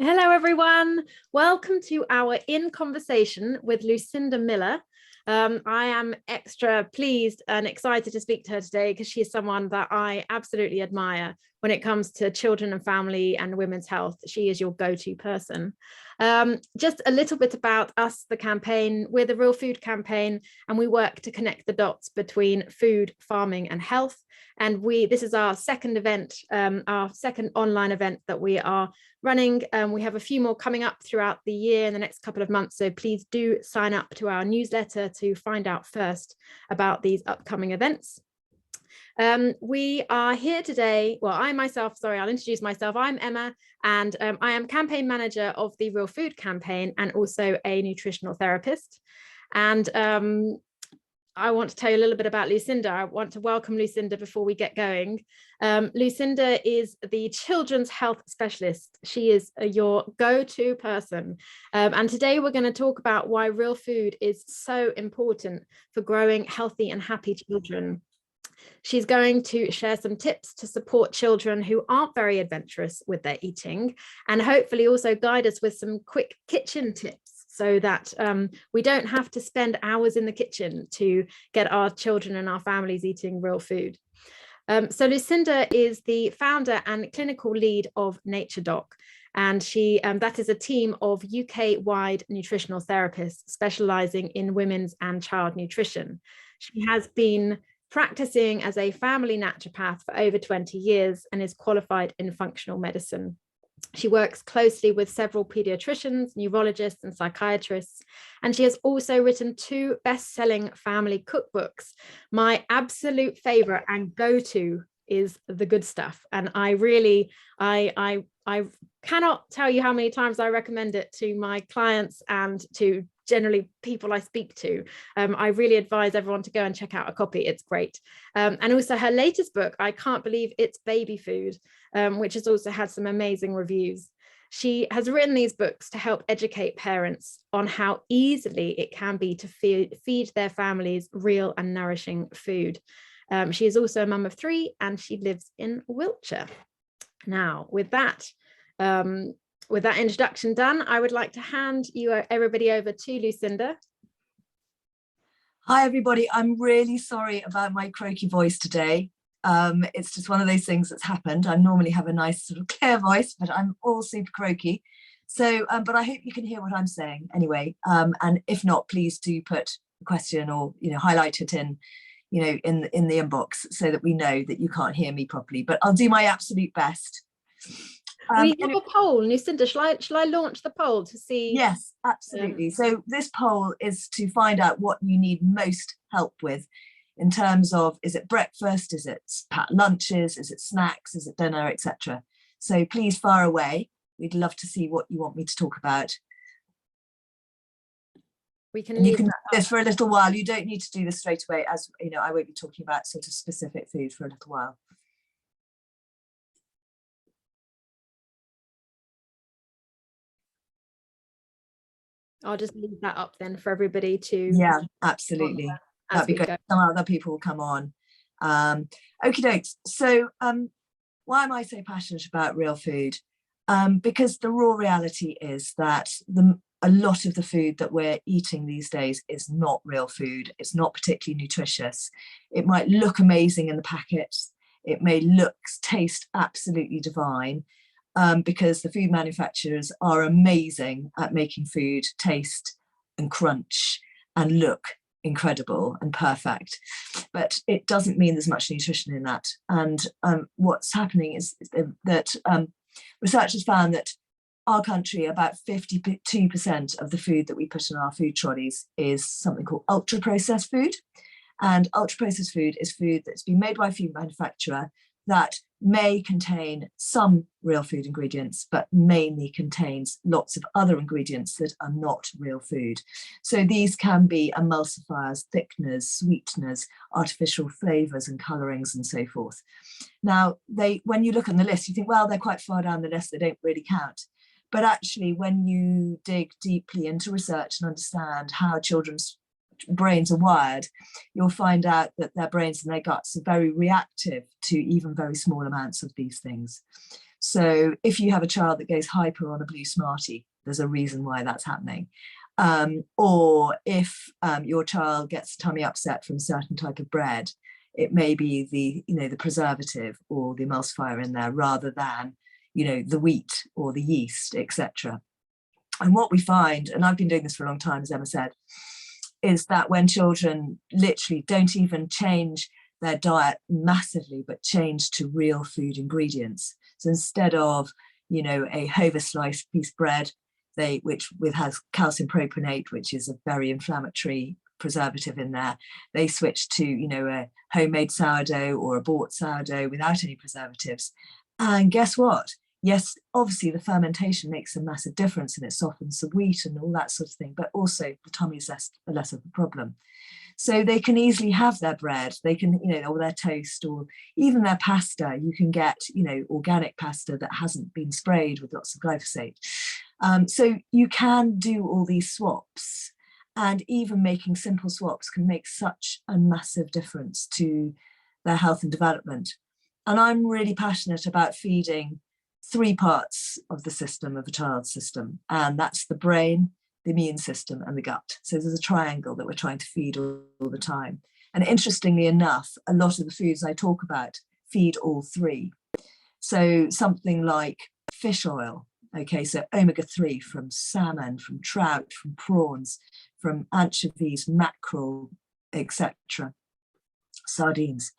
Hello, everyone. Welcome to our In Conversation with Lucinda Miller. I am extra pleased and excited to speak to her today because she is someone that I absolutely admire when it comes to children and family and women's health. She is your go-to person. Just a little bit about us, the campaign. We're the Real Food Campaign, and we work to connect the dots between food, farming, and health. And this is our second event, our second online event that we are running. We have a few more coming up throughout the year in the next couple of months. So please do sign up to our newsletter to find out first about these upcoming events. We are here today. Well, I'll introduce myself. I'm Emma, and I am campaign manager of the Real Food Campaign and also a nutritional therapist. And I want to tell you a little bit about Lucinda. I want to welcome Lucinda before we get going. Lucinda is the children's health specialist. She is your go-to person. And today we're going to talk about why real food is so important for growing healthy and happy children. She's going to share some tips to support children who aren't very adventurous with their eating, and hopefully also guide us with some quick kitchen tips so that we don't have to spend hours in the kitchen to get our children and our families eating real food. So Lucinda is the founder and clinical lead of NatureDoc, and that is a team of UK-wide nutritional therapists specialising in women's and child nutrition. She has been practising as a family naturopath for over 20 years and is qualified in functional medicine. She works closely with several paediatricians, neurologists, and psychiatrists, and she has also written 2 best-selling family cookbooks. My absolute favourite and go-to is The Good Stuff, and I cannot tell you how many times I recommend it to my clients and to generally people I speak to. I really advise everyone to go and check out a copy. It's great. And also her latest book, I Can't Believe It's Baby Food, which has also had some amazing reviews. She has written these books to help educate parents on how easily it can be to feed their families real and nourishing food. She is also a mum of 3 and she lives in Wiltshire. Now, with that introduction done, I would like to hand everybody over to Lucinda. Hi, everybody. I'm really sorry about my croaky voice today. It's just one of those things that's happened. I normally have a nice sort of clear voice, but I'm all super croaky. So, but I hope you can hear what I'm saying anyway. And if not, please do put a question or, highlight it in the inbox so that we know that you can't hear me properly, but I'll do my absolute best. We have a poll, Lucinda. Shall I launch the poll to see? Yes, absolutely. So this poll is to find out what you need most help with in terms of, is it breakfast, is it packed lunches, is it snacks, is it dinner, etc. So please fire away. We'd love to see what you want me to talk about. You can do this for a little while. You don't need to do this straight away, as I won't be talking about sort of specific food for a little while. I'll just leave that up then for everybody to. Yeah, absolutely. That'd be great. Some other people will come on. Okie dokes. So why am I so passionate about real food? Because the raw reality is that a lot of the food that we're eating these days is not real food. It's not particularly nutritious. It might look amazing in the packets. It may taste absolutely divine. Because the food manufacturers are amazing at making food taste and crunch and look incredible and perfect, but it doesn't mean there's much nutrition in that. And what's happening is that researchers found that our country, about 52% of the food that we put in our food trolleys is something called ultra processed food. And ultra processed food is food that's been made by a food manufacturer that may contain some real food ingredients, but mainly contains lots of other ingredients that are not real food. So these can be emulsifiers, thickeners, sweeteners, artificial flavours and colourings and so forth. Now, when you look on the list, you think, well, they're quite far down the list, they don't really count. But actually, when you dig deeply into research and understand how children's brains are wired, you'll find out that their brains and their guts are very reactive to even very small amounts of these things. So if you have a child that goes hyper on a blue Smartie, there's a reason why that's happening. Or if your child gets tummy upset from a certain type of bread, it may be the preservative or the emulsifier in there rather than the wheat or the yeast, etc. And what we find, and I've been doing this for a long time, as Emma said, is that when children literally don't even change their diet massively, but change to real food ingredients. So instead of, a Hover slice piece bread, which has calcium propionate, which is a very inflammatory preservative in there, they switch to, a homemade sourdough or a bought sourdough without any preservatives. And guess what? Yes, obviously the fermentation makes a massive difference and it softens the wheat and all that sort of thing, but also the tummy is less of a problem. So they can easily have their bread, they can, or their toast, or even their pasta. You can get, organic pasta that hasn't been sprayed with lots of glyphosate. So you can do all these swaps, and even making simple swaps can make such a massive difference to their health and development. And I'm really passionate about feeding 3 parts of the system of a child's system, and that's the brain, the immune system, and the gut. So there's a triangle that we're trying to feed all the time. And interestingly enough, a lot of the foods I talk about feed all 3. So something like fish oil, okay, so omega-3 from salmon, from trout, from prawns, from anchovies, mackerel, etc., sardines.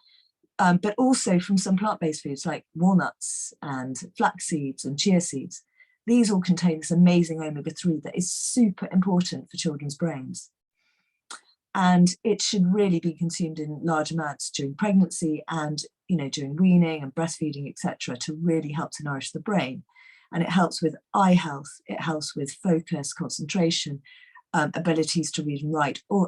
But also from some plant-based foods like walnuts and flax seeds and chia seeds. These all contain this amazing omega-3 that is super important for children's brains. And it should really be consumed in large amounts during pregnancy and, during weaning and breastfeeding, etc., to really help to nourish the brain. And it helps with eye health, it helps with focus, concentration, abilities to read and write, or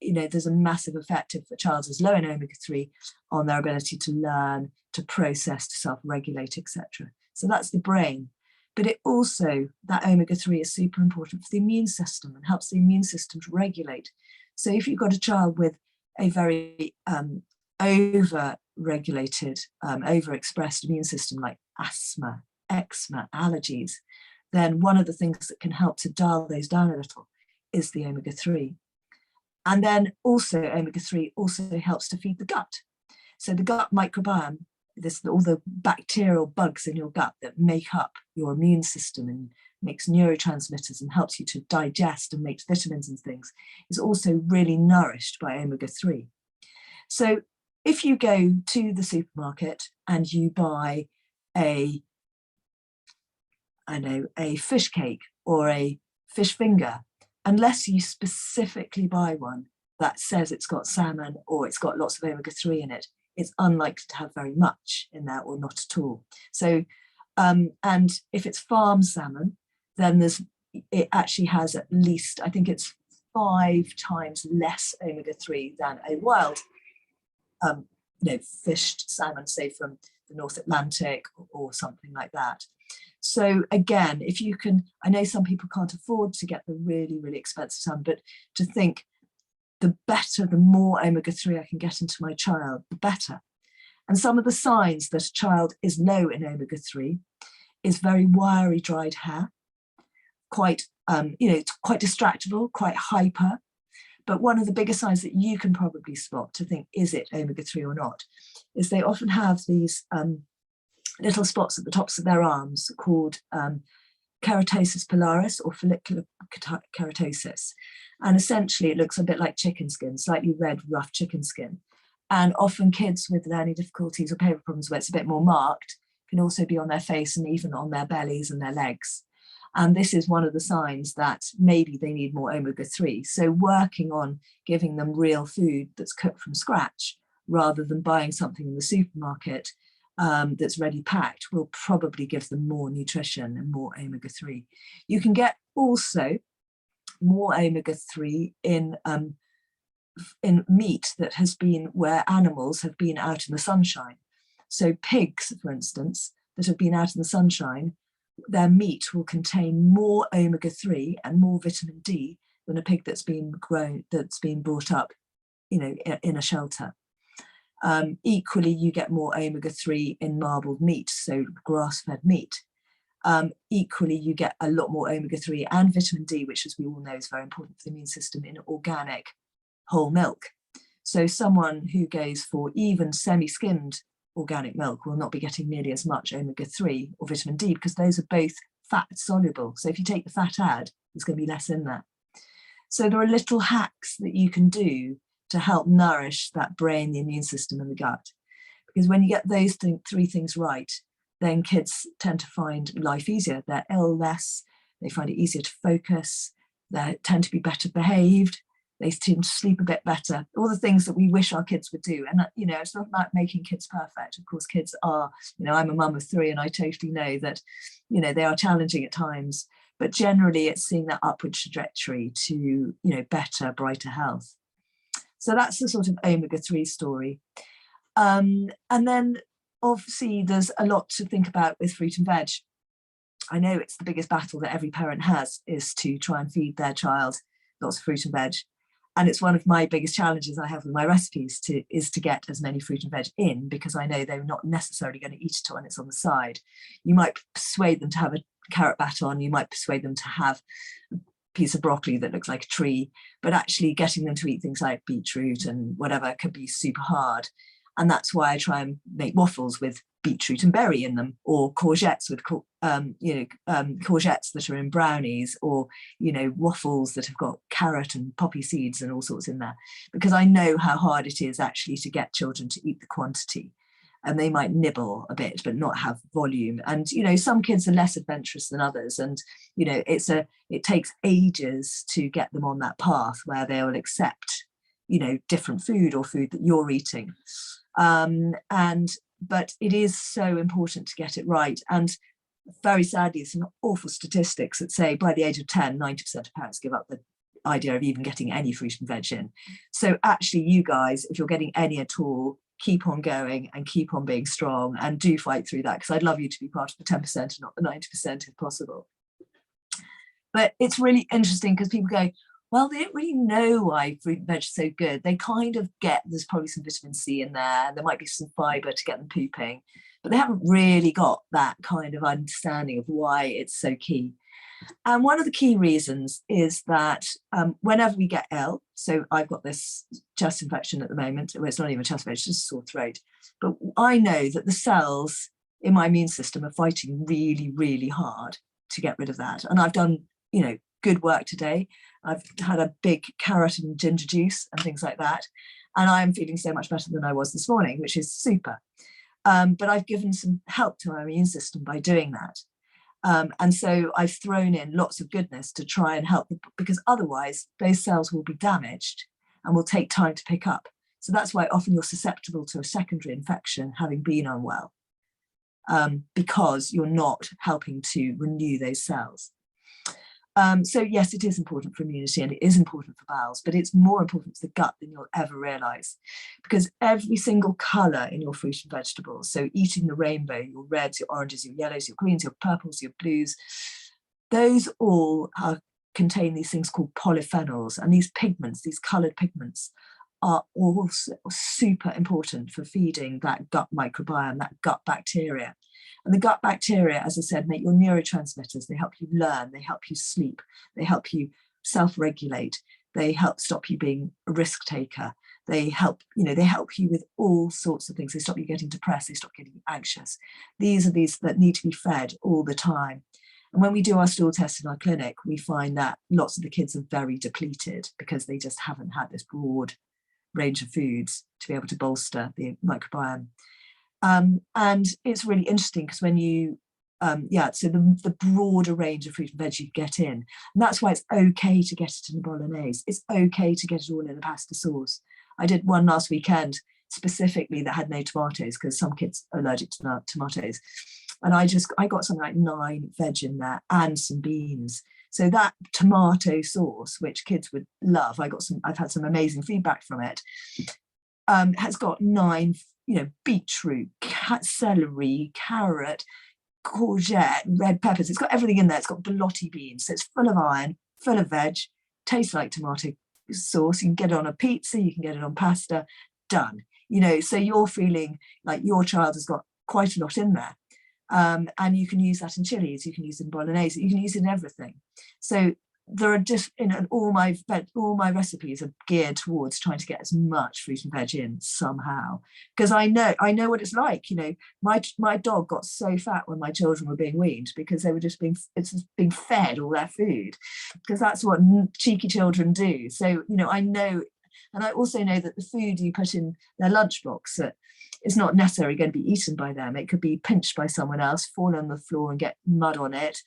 there's a massive effect if a child is low in omega-3 on their ability to learn, to process, to self-regulate, etc. So that's the brain. But it also, that omega-3 is super important for the immune system and helps the immune system to regulate. So if you've got a child with a very over-regulated, overexpressed immune system like asthma, eczema, allergies, then one of the things that can help to dial those down a little is the omega-3. And then also omega-3 also helps to feed the gut. So the gut microbiome, all the bacterial bugs in your gut that make up your immune system and makes neurotransmitters and helps you to digest and make vitamins and things, is also really nourished by omega-3. So if you go to the supermarket and you buy a fish cake or a fish finger, unless you specifically buy one that says it's got salmon or it's got lots of omega-3 in it, it's unlikely to have very much in there or not at all. So, and if it's farm salmon, then it actually has at least, I think it's 5 times less omega-3 than a wild, fished salmon, say from the North Atlantic or something like that. So again, if you can, I know some people can't afford to get the really, really expensive salmon, but to think the better, the more omega-3 I can get into my child, the better. And some of the signs that a child is low in omega-3 is very wiry, dried hair, quite, quite distractible, quite hyper. But one of the biggest signs that you can probably spot to think, is it omega-3 or not, is they often have these little spots at the tops of their arms called keratosis pilaris or follicular keratosis. And essentially it looks a bit like chicken skin, slightly red, rough chicken skin. And often kids with learning difficulties or behavior problems where it's a bit more marked can also be on their face and even on their bellies and their legs. And this is one of the signs that maybe they need more omega-3. So working on giving them real food that's cooked from scratch rather than buying something in the supermarket that's ready packed will probably give them more nutrition and more omega-3. You can get also more omega-3 in meat that has been where animals have been out in the sunshine. So pigs, for instance, that have been out in the sunshine, their meat will contain more omega-3 and more vitamin D than a pig that's been brought up, in a shelter. Equally, you get more omega-3 in marbled meat, so grass-fed meat. Equally, you get a lot more omega-3 and vitamin D, which, as we all know, is very important for the immune system, in organic whole milk. So someone who goes for even semi-skimmed organic milk will not be getting nearly as much omega-3 or vitamin D, because those are both fat soluble. So if you take the fat out, there's going to be less in there. So there are little hacks that you can do to help nourish that brain, the immune system, and the gut. Because when you get those three things right, then kids tend to find life easier. They're ill less, they find it easier to focus, they tend to be better behaved, they tend to sleep a bit better, all the things that we wish our kids would do. And it's not about making kids perfect. Of course, kids are, I'm a mum of 3, and I totally know that, they are challenging at times, but generally it's seeing that upward trajectory to, better, brighter health. So that's the sort of omega-3 story. And then obviously there's a lot to think about with fruit and veg. I know it's the biggest battle that every parent has, is to try and feed their child lots of fruit and veg. And it's one of my biggest challenges I have with my recipes is to get as many fruit and veg in, because I know they're not necessarily going to eat it when it's on the side. You might persuade them to have a carrot baton, you might persuade them to have a piece of broccoli that looks like a tree, but actually getting them to eat things like beetroot and whatever could be super hard. And that's why I try and make waffles with beetroot and berry in them, or courgettes with courgettes that are in brownies, or waffles that have got carrot and poppy seeds and all sorts in there, because I know how hard it is actually to get children to eat the quantity, and they might nibble a bit but not have volume. And some kids are less adventurous than others, and it takes ages to get them on that path where they will accept different food, or food that you're eating. But it is so important to get it right. And very sadly, there's some awful statistics that say by the age of 10, 90% of parents give up the idea of even getting any fruit and veg in. So actually, you guys, if you're getting any at all, keep on going and keep on being strong, and do fight through that, because I'd love you to be part of the 10% and not the 90% if possible. But it's really interesting because people go, well, they don't really know why fruit and veg is so good. They kind of get there's probably some vitamin C in there. There might be some fibre to get them pooping, but they haven't really got that kind of understanding of why it's so key. And one of the key reasons is that whenever we get ill, so I've got this chest infection at the moment, well, it's not even a chest infection, it's just a sore throat, but I know that the cells in my immune system are fighting really, really hard to get rid of that. And I've done, good work today. I've had a big carrot and ginger juice and things like that, and I'm feeling so much better than I was this morning, which is super. But I've given some help to my immune system by doing that. And so I've thrown in lots of goodness to try and help, because otherwise those cells will be damaged and will take time to pick up. So that's why often you're susceptible to a secondary infection having been unwell, because you're not helping to renew those cells. So yes, it is important for immunity, and it is important for bowels, but it's more important for the gut than you'll ever realise, because every single colour in your fruit and vegetables, so eating the rainbow, your reds, your oranges, your yellows, your greens, your purples, your blues, those all contain these things called polyphenols, and these pigments, these coloured pigments, are also super important for feeding that gut microbiome, that gut bacteria. And the gut bacteria, as I said, make your neurotransmitters. They help you learn, they help you sleep, they help you self-regulate, they help stop you being a risk taker. They help, they help you with all sorts of things. They stop you getting depressed, they stop getting anxious. These are these that need to be fed all the time. And when we do our stool tests in our clinic, we find that lots of the kids are very depleted because they just haven't had this broad range of foods to be able to bolster the microbiome. And it's really interesting because when you, so the broader range of fruit and veg you get in, and that's why it's okay to get it in a bolognese. It's okay to get it all in a pasta sauce. I did one last weekend specifically that had no tomatoes because some kids are allergic to tomatoes. And I got something like 9 veg in there and some beans. So that tomato sauce, which kids would love, I've had some amazing feedback from it, has got 9, beetroot, celery, carrot, courgette, red peppers. It's got everything in there. It's got borlotti beans. So it's full of iron, full of veg, tastes like tomato sauce. You can get it on a pizza, you can get it on pasta, done. So you're feeling like your child has got quite a lot in there. And you can use that in chilies, you can use it in bolognese, you can use it in everything. So there are just, all my recipes are geared towards trying to get as much fruit and veg in somehow, because I know what it's like. My dog got so fat when my children were being weaned, because they were just being fed all their food, because that's what cheeky children do. So I know, and I also know that the food you put in their lunchbox, that it's not necessarily going to be eaten by them. It could be pinched by someone else, fall on the floor and get mud on it,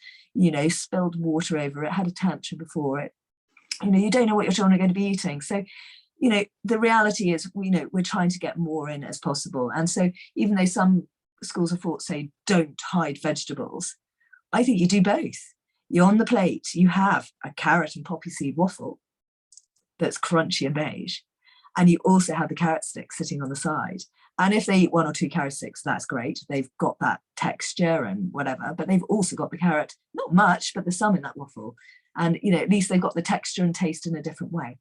spilled water over it, had a tantrum before it. You don't know what your children are going to be eating. So, the reality is, we're trying to get more in as possible. And so even though some schools of thought say don't hide vegetables, I think you do both. You're on the plate, you have a carrot and poppy seed waffle that's crunchy and beige, and you also have the carrot sticks sitting on the side. And if they eat 1 or 2 carrot sticks, that's great. They've got that texture and whatever, but they've also got the carrot, not much, but there's some in that waffle. And, at least they've got the texture and taste in a different way.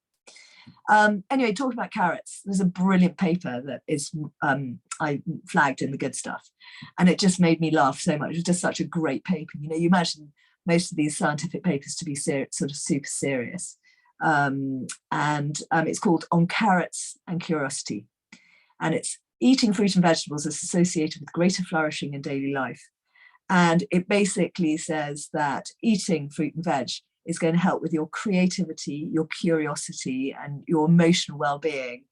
Anyway, talking about carrots, there's a brilliant paper that is, I flagged in the good stuff. And it just made me laugh so much. It was just such a great paper. You imagine most of these scientific papers to be sort of super serious. It's called On Carrots and Curiosity. And it's eating fruit and vegetables is associated with greater flourishing in daily life. And it basically says that eating fruit and veg is going to help with your creativity, your curiosity, and your emotional well-being,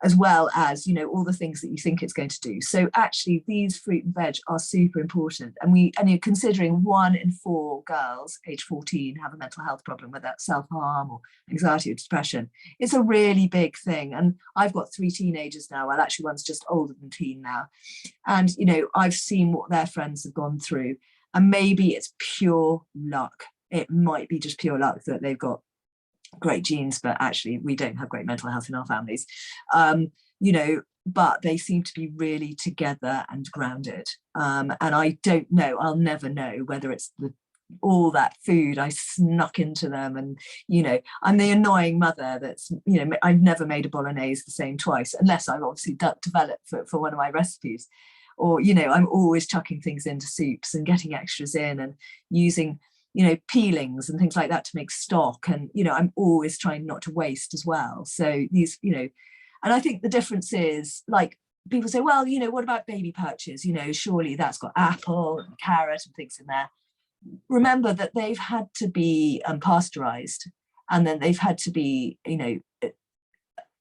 as well as, all the things that you think it's going to do. So actually, these fruit and veg are super important. And you're considering 1 in 4 girls, age 14, have a mental health problem, whether that's self-harm or anxiety or depression. It's a really big thing. And I've got 3 teenagers now. Well, actually, one's just older than teen now. And, I've seen what their friends have gone through. And maybe it's pure luck. It might be just pure luck that they've got great genes, but actually we don't have great mental health in our families, but they seem to be really together and grounded, and I don't know, I'll never know whether it's all that food I snuck into them, and I'm the annoying mother that's I've never made a bolognese the same twice, unless I've obviously developed for one of my recipes, or I'm always chucking things into soups and getting extras in and using peelings and things like that to make stock. And, I'm always trying not to waste as well. So these, and I think the difference is, like, people say, well, what about baby pouches? Surely that's got apple and carrot and things in there. Remember that they've had to be pasteurized, and then they've had to be,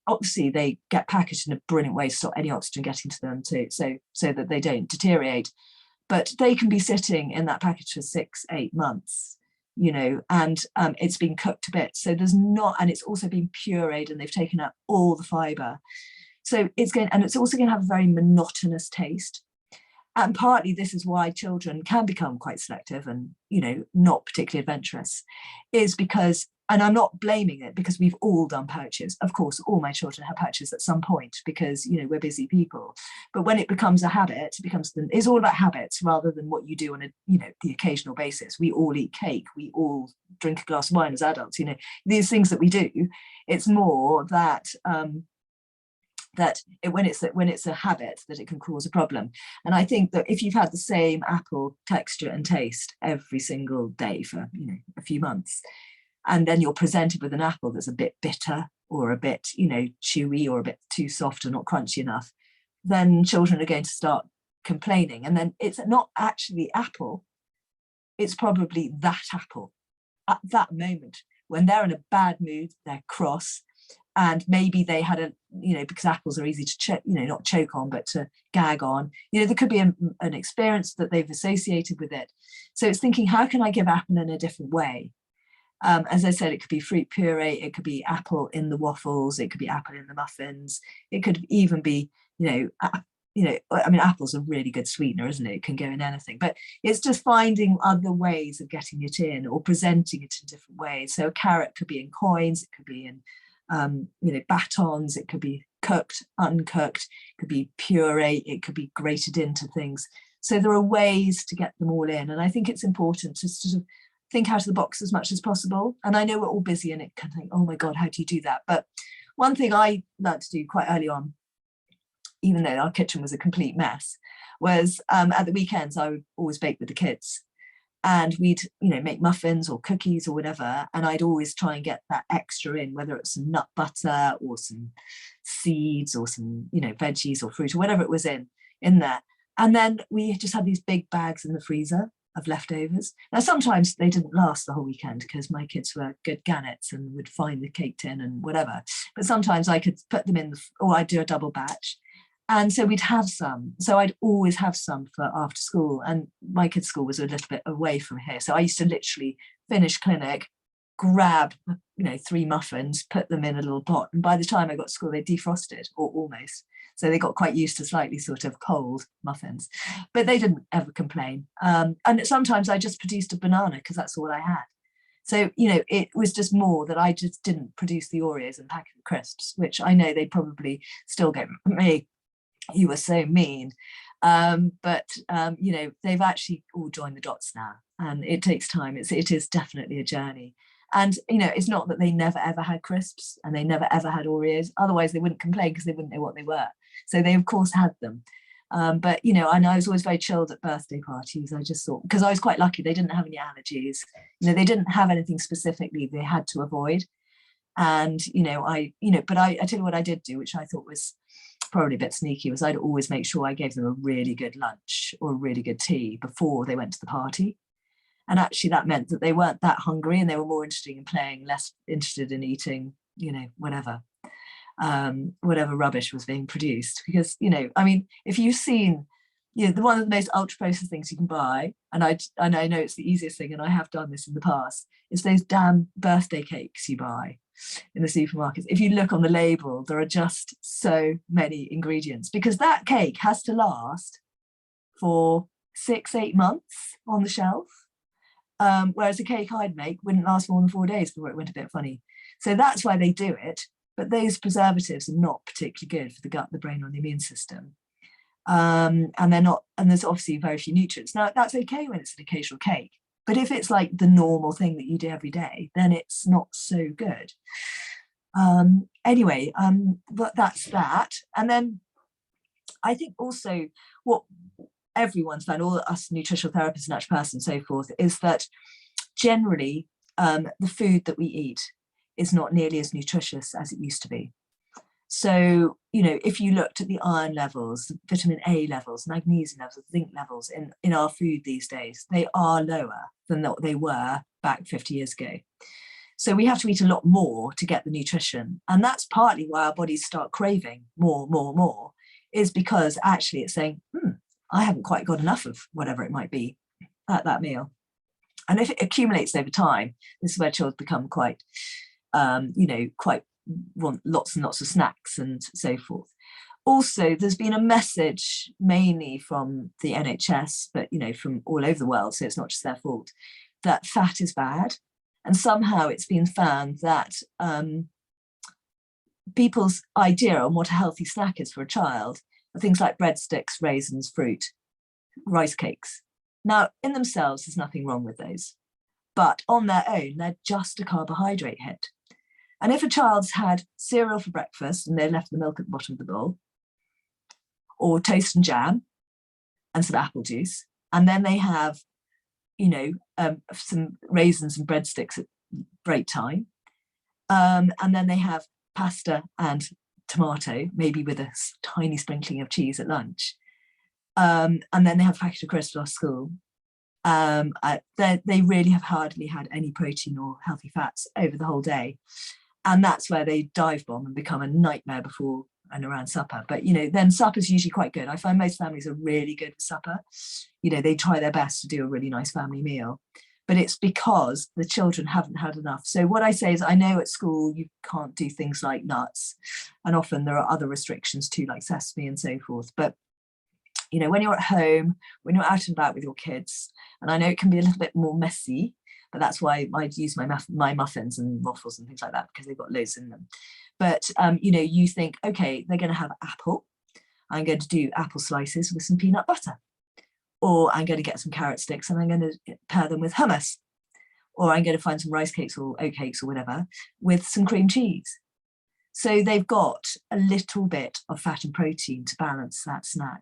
obviously they get packaged in a brilliant way to stop any oxygen getting to them, so that they don't deteriorate. But they can be sitting in that package for 6-8 months, and it's been cooked a bit. So and it's also been pureed, and they've taken out all the fiber. So it's also going to have a very monotonous taste. And partly this is why children can become quite selective and, not particularly adventurous, is because, and I'm not blaming it, because we've all done pouches. Of course, all my children have pouches at some point, because, we're busy people. But when it becomes a habit, it's all about habits rather than what you do on the occasional basis. We all eat cake. We all drink a glass of wine as adults. These things that we do, it's more that, when it's a habit, that it can cause a problem. And I think that if you've had the same apple texture and taste every single day for a few months, and then you're presented with an apple that's a bit bitter or a bit chewy or a bit too soft or not crunchy enough, then children are going to start complaining. And then it's not actually apple, it's probably that apple at that moment when they're in a bad mood, they're cross. And maybe they had because apples are easy to not choke on, but to gag on. There could be an experience that they've associated with it. So it's thinking, how can I give apple in a different way? As I said, it could be fruit puree, it could be apple in the waffles, it could be apple in the muffins, it could even be, apple's a really good sweetener, isn't it? It can go in anything, but it's just finding other ways of getting it in or presenting it in different ways. So a carrot could be in coins, it could be in batons, it could be cooked, uncooked, it could be puree, it could be grated into things. So there are ways to get them all in, and I think it's important to sort of think out of the box as much as possible. And I know we're all busy and it can think, oh my God, how do you do that? But one thing I learned to do quite early on, even though our kitchen was a complete mess, was at the weekends, I would always bake with the kids. And we'd, make muffins or cookies or whatever. And I'd always try and get that extra in, whether it's some nut butter or some seeds or some, veggies or fruit or whatever it was in there. And then we just had these big bags in the freezer of leftovers. Now, sometimes they didn't last the whole weekend because my kids were good gannets and would find the cake tin and whatever. But sometimes I could put them in, or I'd do a double batch. And so we'd have some. So I'd always have some for after school. And my kids' school was a little bit away from here. So I used to literally finish clinic, grab, 3 muffins, put them in a little pot. And by the time I got to school, they defrosted, or almost. So they got quite used to slightly sort of cold muffins. But they didn't ever complain. And sometimes I just produced a banana because that's all I had. So, it was just more that I just didn't produce the Oreos and packet of crisps, which I know they probably still get me. You were so mean. But they've actually all joined the dots now, and it takes time. It is definitely a journey. And, it's not that they never, ever had crisps and they never, ever had Oreos. Otherwise, they wouldn't complain because they wouldn't know what they were. So they, of course, had them. But, and I was always very chilled at birthday parties. I just thought, because I was quite lucky, they didn't have any allergies. They didn't have anything specifically they had to avoid. And, but I tell you what I did do, which I thought was probably a bit sneaky, was I'd always make sure I gave them a really good lunch or a really good tea before they went to the party. And actually that meant that they weren't that hungry and they were more interested in playing, less interested in eating, whatever rubbish was being produced. Because, if you've seen, one of the most ultra processed things you can buy, and I know it's the easiest thing, and I have done this in the past, is those damn birthday cakes you buy in the supermarkets. If you look on the label, there are just so many ingredients, because that cake has to last for 6-8 months on the shelf, whereas a cake I'd make wouldn't last more than 4 days before it went a bit funny. So that's why they do it. But those preservatives are not particularly good for the gut, the brain, or the immune system. And they're not, and there's obviously very few nutrients. Now, that's okay when it's an occasional cake, but if it's like the normal thing that you do every day, then it's not so good. Anyway, but that's that. And then I think also what everyone's found, all us nutritional therapists, naturopaths and so forth, is that generally the food that we eat is not nearly as nutritious as it used to be. So, if you looked at the iron levels, vitamin A levels, magnesium levels, zinc levels in our food these days, they are lower than what they were back 50 years ago. So we have to eat a lot more to get the nutrition. And that's partly why our bodies start craving more, is because actually it's saying, I haven't quite got enough of whatever it might be at that meal. And if it accumulates over time, this is where children become quite, quite want lots and lots of snacks and so forth. Also, there's been a message mainly from the NHS, but from all over the world, so it's not just their fault, that fat is bad. And somehow it's been found that people's idea on what a healthy snack is for a child are things like breadsticks, raisins, fruit, rice cakes. Now, in themselves, there's nothing wrong with those, but on their own, they're just a carbohydrate hit. And if a child's had cereal for breakfast and they left the milk at the bottom of the bowl, or toast and jam and some apple juice, and then they have, some raisins and breadsticks at break time, and then they have pasta and tomato, maybe with a tiny sprinkling of cheese at lunch, and then they have a packet of crisps after school, they really have hardly had any protein or healthy fats over the whole day. And that's where they dive bomb and become a nightmare before and around supper. But, then supper's usually quite good. I find most families are really good with supper. They try their best to do a really nice family meal. But it's because the children haven't had enough. So what I say is, I know at school you can't do things like nuts. And often there are other restrictions too, like sesame and so forth. But, when you're at home, when you're out and about with your kids, and I know it can be a little bit more messy, but that's why I use my muffins and waffles and things like that, because they've got loads in them. But, you think, okay, they're going to have apple. I'm going to do apple slices with some peanut butter. Or I'm going to get some carrot sticks and I'm going to pair them with hummus. or I'm going to find some rice cakes or oatcakes or whatever with some cream cheese. So they've got a little bit of fat and protein to balance that snack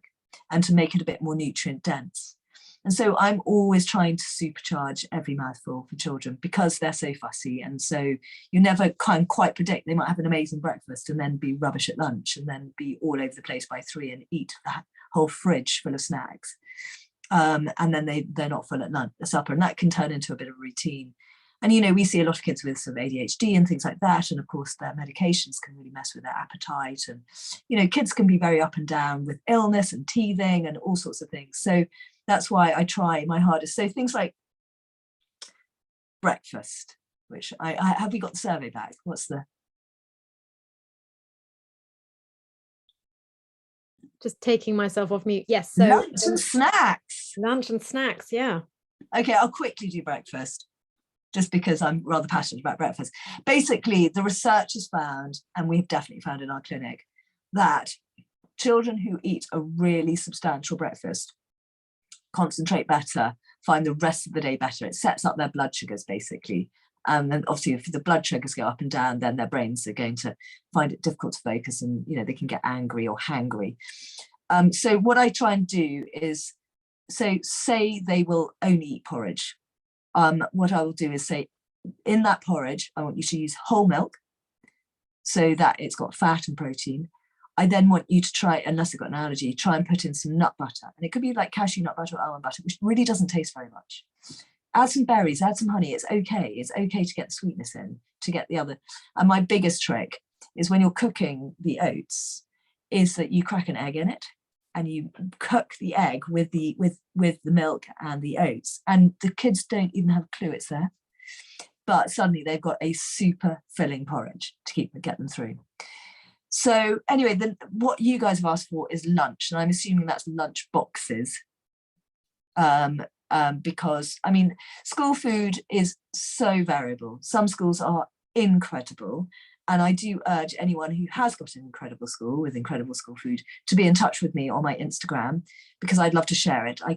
and to make it a bit more nutrient dense. And so I'm always trying to supercharge every mouthful for children because they're so fussy. And so you never can quite predict. They might have an amazing breakfast and then be rubbish at lunch and then be all over the place by 3 and eat the whole fridge full of snacks. And then they're not full at supper. And that can turn into a bit of a routine. And, you know, we see a lot of kids with some ADHD and things like that. And of course, their medications can really mess with their appetite. And, you know, kids can be very up and down with illness and teething and all sorts of things. So that's why I try my hardest. So things like breakfast, which I have we got the survey back? What's the? Just taking myself off mute. Yes. So lunch and snacks. Lunch and snacks. Yeah. Okay, I'll quickly do breakfast, just because I'm rather passionate about breakfast. Basically, the research has found, and we've definitely found in our clinic, that children who eat a really substantial breakfast concentrate better, find the rest of the day better. It sets up their blood sugars, basically. And obviously, if the blood sugars go up and down, then their brains are going to find it difficult to focus, and you know they can get angry or hangry. So what I try and do is, so say they will only eat porridge. What I will do is say, in that porridge, I want you to use whole milk so that it's got fat and protein. I then want you to try, unless you've got an allergy, try and put in some nut butter. And it could be like cashew nut butter or almond butter, which really doesn't taste very much. Add some berries, add some honey. It's okay. It's okay to get the sweetness in, to get the other. And my biggest trick is when you're cooking the oats, is that you crack an egg in it and you cook the egg with the milk and the oats. And the kids don't even have a clue it's there. But suddenly they've got a super filling porridge to get them through. So anyway, then what you guys have asked for is lunch, and I'm assuming that's lunch boxes. Because I mean, school food is so variable. Some schools are incredible, and I do urge anyone who has got an incredible school with incredible school food to be in touch with me on my Instagram, because I'd love to share it. I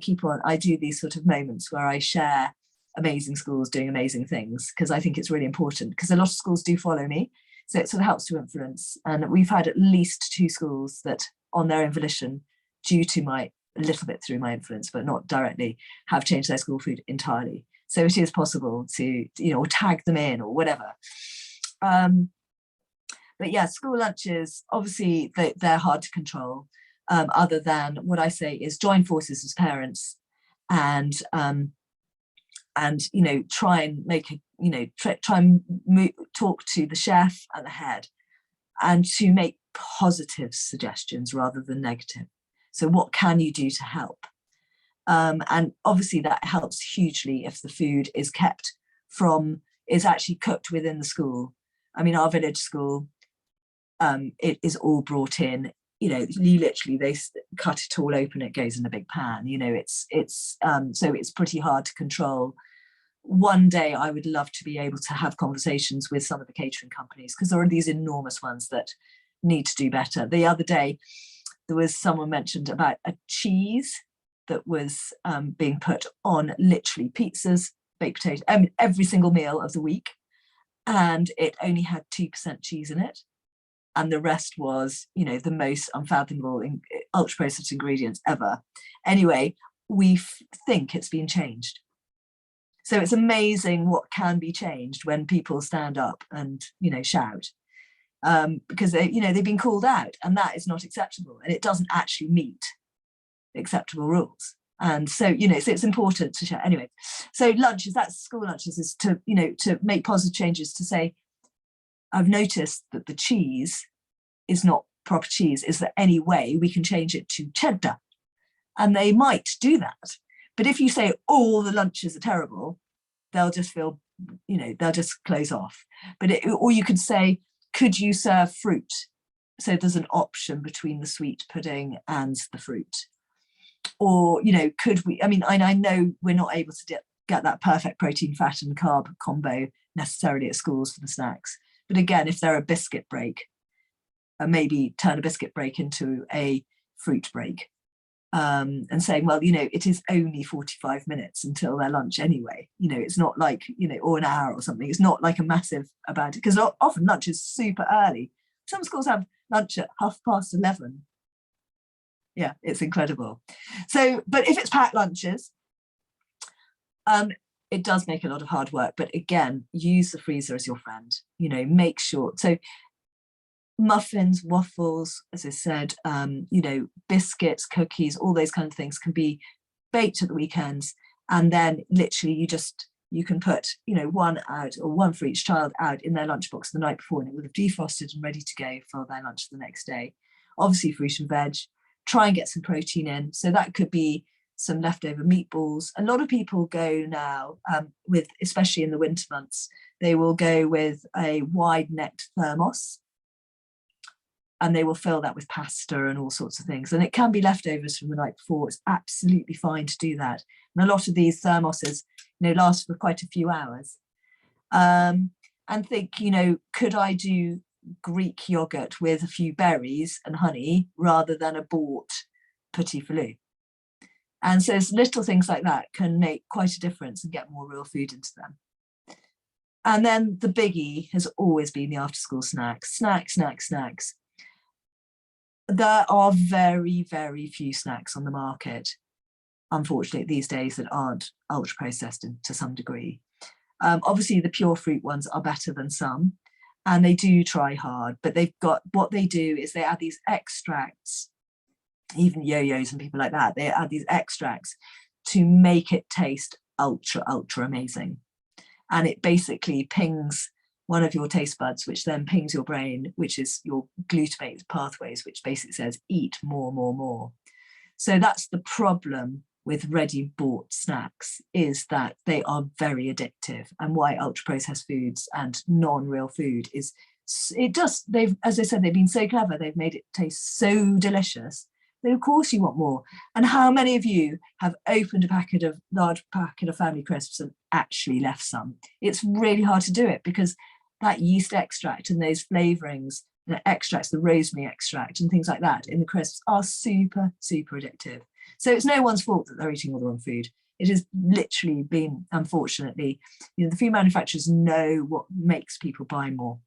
do these sort of moments where I share amazing schools doing amazing things, because I think it's really important, because a lot of schools do follow me. So it sort of helps to influence. And we've had at least 2 schools that on their own volition, due to a little bit through my influence, but not directly, have changed their school food entirely. So it is possible to, you know, or tag them in or whatever. But yeah, school lunches, obviously they're hard to control, other than what I say is join forces as parents and you know, try and make a, you know, talk to the chef and the head, and to make positive suggestions rather than negative. So what can you do to help? And obviously that helps hugely if the food is is actually cooked within the school. I mean, our village school, it is all brought in, you know, they cut it all open, it goes in a big pan, you know, so it's pretty hard to control. One day I would love to be able to have conversations with some of the catering companies, because there are these enormous ones that need to do better. The other day, there was someone mentioned about a cheese that was being put on literally pizzas, baked potatoes, every single meal of the week. And it only had 2% cheese in it. And the rest was, you know, the most unfathomable ultra processed ingredients ever. Anyway, we think it's been changed. So it's amazing what can be changed when people stand up and, you know, shout, because they've been called out, and that is not acceptable, and it doesn't actually meet acceptable rules. And so, you know, so it's important to share. Anyway, so lunches, that's school lunches, is to, you know, to make positive changes, to say, I've noticed that the cheese is not proper cheese. Is there any way we can change it to cheddar? And they might do that. But if you say all the lunches are terrible, they'll just feel, you know, they'll just close off. Or you could say, could you serve fruit? So there's an option between the sweet pudding and the fruit. Or, you know, could we, I mean, I know we're not able to get that perfect protein, fat and carb combo necessarily at schools for the snacks. But again, if they're a biscuit break, maybe turn a biscuit break into a fruit break. and saying, well, it is only 45 minutes until their lunch anyway. It's not like, or an hour or something. It's not like a massive about it, because often lunch is super early. Some schools have lunch at 11:30. Yeah, it's incredible. So, but if it's packed lunches, it does make a lot of hard work. But again, use the freezer as your friend. Make sure. So muffins, waffles, as I said, biscuits, cookies, all those kind of things can be baked at the weekends, and then literally you can put one out, or one for each child out in their lunchbox the night before, and it would have defrosted and ready to go for their lunch the next day. Obviously fruit and veg, try and get some protein in, so that could be some leftover meatballs. A lot of people go now with, especially in the winter months, they will go with a wide-necked thermos, and they will fill that with pasta and all sorts of things. And it can be leftovers from the night before. It's absolutely fine to do that. And a lot of these thermoses, last for quite a few hours. And think, could I do Greek yogurt with a few berries and honey rather than a bought petit filou? And so little things like that can make quite a difference and get more real food into them. And then the biggie has always been the after-school snacks. Snacks. There are very, very few snacks on the market, unfortunately, these days that aren't ultra processed to some degree. Obviously, the pure fruit ones are better than some, and they do try hard, but what they do is they add these extracts, even yo-yos and people like that, they add these extracts to make it taste ultra amazing. And it basically pings one of your taste buds, which then pings your brain, which is your glutamate pathways, which basically says eat more. So that's the problem with ready bought snacks, is that they are very addictive, and why ultra processed foods and non-real food is, as I said, they've been so clever, they've made it taste so delicious that of course you want more. And how many of you have opened a large packet of family crisps and actually left some? It's really hard to do it, because that yeast extract and those flavorings, the extracts, the rosemary extract and things like that in the crisps are super addictive. So it's no one's fault that they're eating all the wrong food. It has literally been, unfortunately, the food manufacturers know what makes people buy more,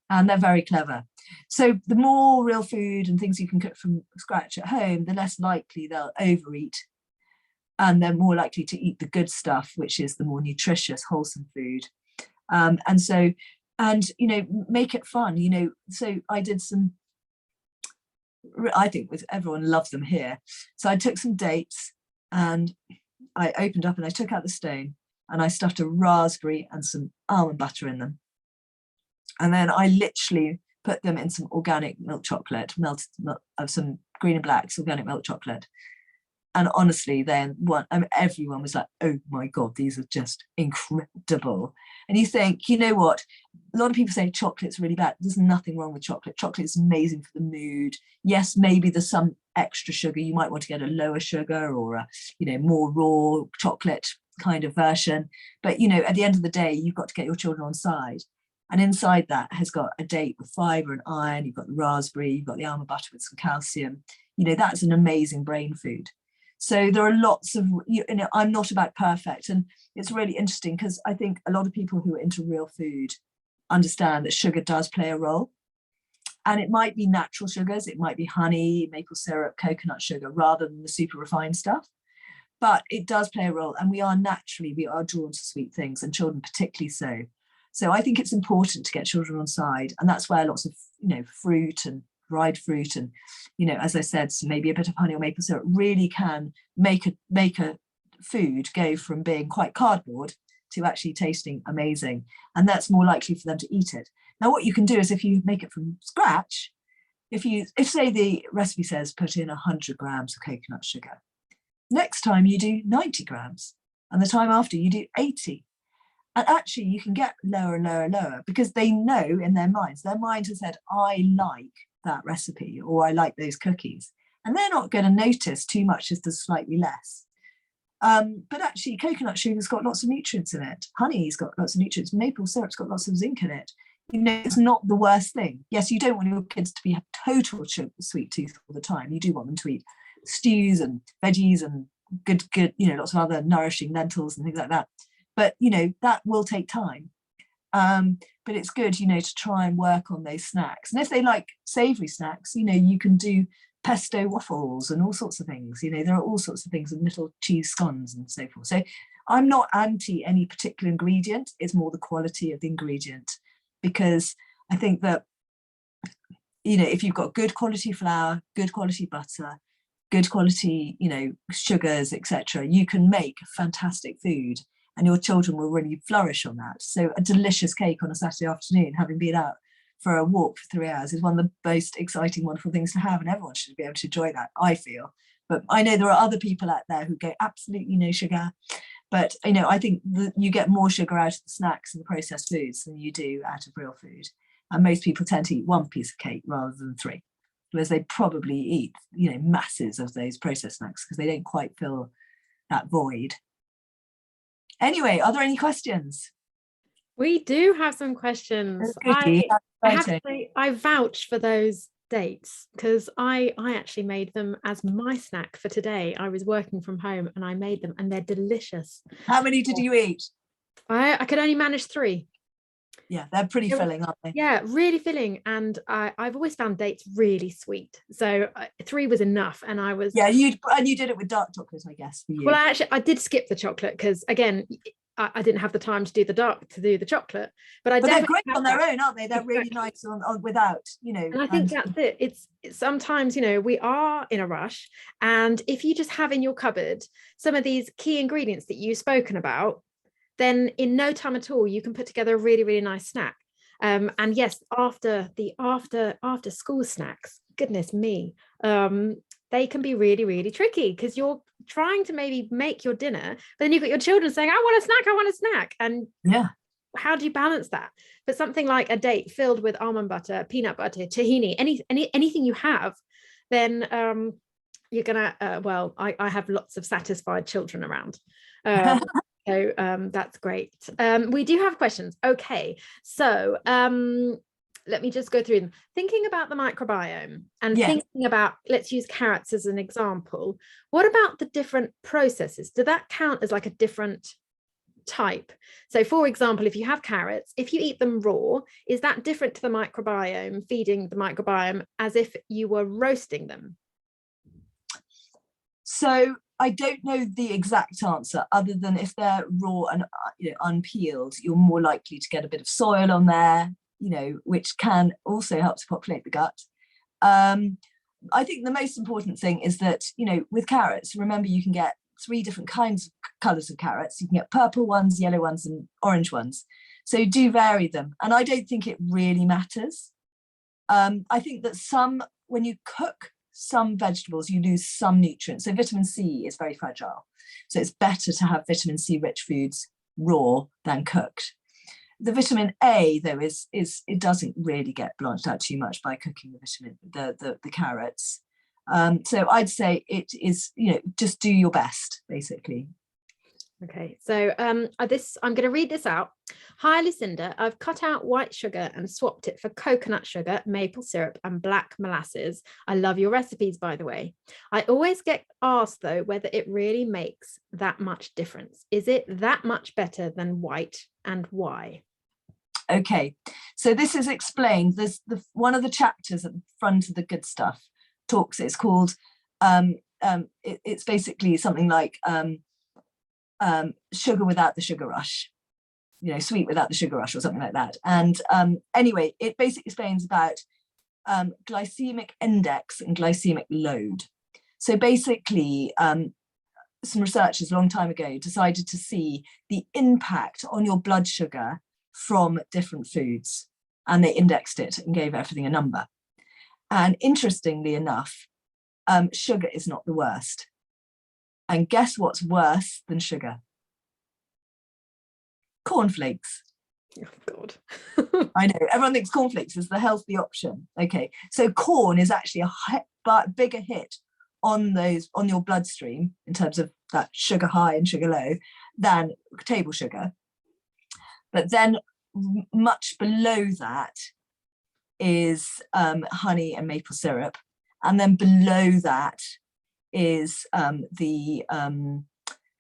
and they're very clever. So the more real food and things you can cook from scratch at home, the less likely they'll overeat, and they're more likely to eat the good stuff, which is the more nutritious, wholesome food. And make it fun. So I did some, I think with everyone loves them here. So I took some dates and I opened up and I took out the stone and I stuffed a raspberry and some almond butter in them. And then I literally put them in some organic milk chocolate, melted of some green and blacks organic milk chocolate. And honestly, then everyone was like, oh my God, these are just incredible. And you think, you know what? A lot of people say chocolate's really bad. There's nothing wrong with chocolate. Chocolate is amazing for the mood. Yes, maybe there's some extra sugar. You might want to get a lower sugar or a, more raw chocolate kind of version. But, at the end of the day, you've got to get your children on side. And inside that has got a date with fibre and iron. You've got the raspberry, you've got the almond butter with some calcium. That's an amazing brain food. So there are lots of, I'm not about perfect. And it's really interesting because I think a lot of people who are into real food understand that sugar does play a role. And it might be natural sugars, it might be honey, maple syrup, coconut sugar, rather than the super refined stuff. But it does play a role. And we are drawn to sweet things, and children particularly so. So I think it's important to get children on side. And that's where lots of, fruit and dried fruit and, as I said, so maybe a bit of honey or maple syrup really can make a food go from being quite cardboard to actually tasting amazing. And that's more likely for them to eat it. Now, what you can do is, if you make it from scratch, if say the recipe says put in 100 grams of coconut sugar, next time you do 90 grams, and the time after you do 80. And actually you can get lower and lower because they know in their mind has said, I like that recipe, or I like those cookies. And they're not going to notice too much if there's slightly less. But actually coconut sugar's got lots of nutrients in it. Honey's got lots of nutrients. Maple syrup's got lots of zinc in it. It's not the worst thing. Yes, you don't want your kids to be a total sweet tooth all the time. You do want them to eat stews and veggies and good, lots of other nourishing lentils and things like that. But, that will take time. But it's good, to try and work on those snacks. And if they like savoury snacks, you can do pesto waffles and all sorts of things. There are all sorts of things, and little cheese scones and so forth. So I'm not anti any particular ingredient. It's more the quality of the ingredient, because I think that, if you've got good quality flour, good quality butter, good quality, sugars, etc., you can make fantastic food, and your children will really flourish on that. So a delicious cake on a Saturday afternoon, having been out for a walk for 3 hours, is one of the most exciting, wonderful things to have, and everyone should be able to enjoy that, I feel. But I know there are other people out there who go absolutely no sugar. But, I think you get more sugar out of the snacks and the processed foods than you do out of real food. And most people tend to eat one piece of cake rather than 3, whereas they probably eat, masses of those processed snacks because they don't quite fill that void. Anyway, are there any questions? We do have some questions. I have to say, I vouch for those dates, because I actually made them as my snack for today. I was working from home and I made them, and they're delicious. How many did you eat? I could only manage 3. Yeah, they're pretty filling, aren't they? Yeah, really filling. And I've always found dates really sweet. So 3 was enough. And I was... Yeah, you did it with dark chocolate, I guess, for you. Well, I did skip the chocolate because, again, I didn't have the time to do the chocolate. But they're great on their own, aren't they? They're really nice on without, And I think that's it. It's sometimes, we are in a rush. And if you just have in your cupboard some of these key ingredients that you've spoken about, then in no time at all, you can put together a really, really nice snack. And yes, after school snacks, goodness me, they can be really, really tricky, because you're trying to maybe make your dinner, but then you've got your children saying, I want a snack. And yeah, how do you balance that? But something like a date filled with almond butter, peanut butter, tahini, anything you have, then you're gonna, I have lots of satisfied children around. So that's great. We do have questions. Okay, so let me just go through them. Thinking about the microbiome and thinking about, let's use carrots as an example. What about the different processes? Do that count as like a different type? So for example, if you have carrots, if you eat them raw, is that different to the microbiome, feeding the microbiome as if you were roasting them? So I don't know the exact answer, other than if they're raw and unpeeled, you're more likely to get a bit of soil on there, which can also help to populate the gut. I think the most important thing is that, with carrots, remember, you can get 3 different kinds of colours of carrots. You can get purple ones, yellow ones, and orange ones. So do vary them. And I don't think it really matters. I think that when you cook some vegetables, you lose some nutrients. So vitamin C is very fragile. So it's better to have vitamin C rich foods raw than cooked. The vitamin A, though, is it doesn't really get blanched out too much by cooking the carrots. So I'd say it is, just do your best, basically. Okay, so I'm going to read this out. Hi, Lucinda. I've cut out white sugar and swapped it for coconut sugar, maple syrup, and black molasses. I love your recipes, by the way. I always get asked, though, whether it really makes that much difference. Is it that much better than white, and why? Okay, so this is explained. There's one of the chapters at the front of the good stuff talks. It's called. It's basically something like. Sugar without the sugar rush, sweet without the sugar rush, or something like that. And anyway, it basically explains about glycemic index and glycemic load. So basically, some researchers a long time ago decided to see the impact on your blood sugar from different foods, and they indexed it and gave everything a number. And interestingly enough, sugar is not the worst. And guess what's worse than sugar? Cornflakes. Oh, God. I know, everyone thinks cornflakes is the healthy option. Okay, so corn is actually a bigger hit on your bloodstream in terms of that sugar high and sugar low than table sugar. But then much below that is honey and maple syrup. And then below that is the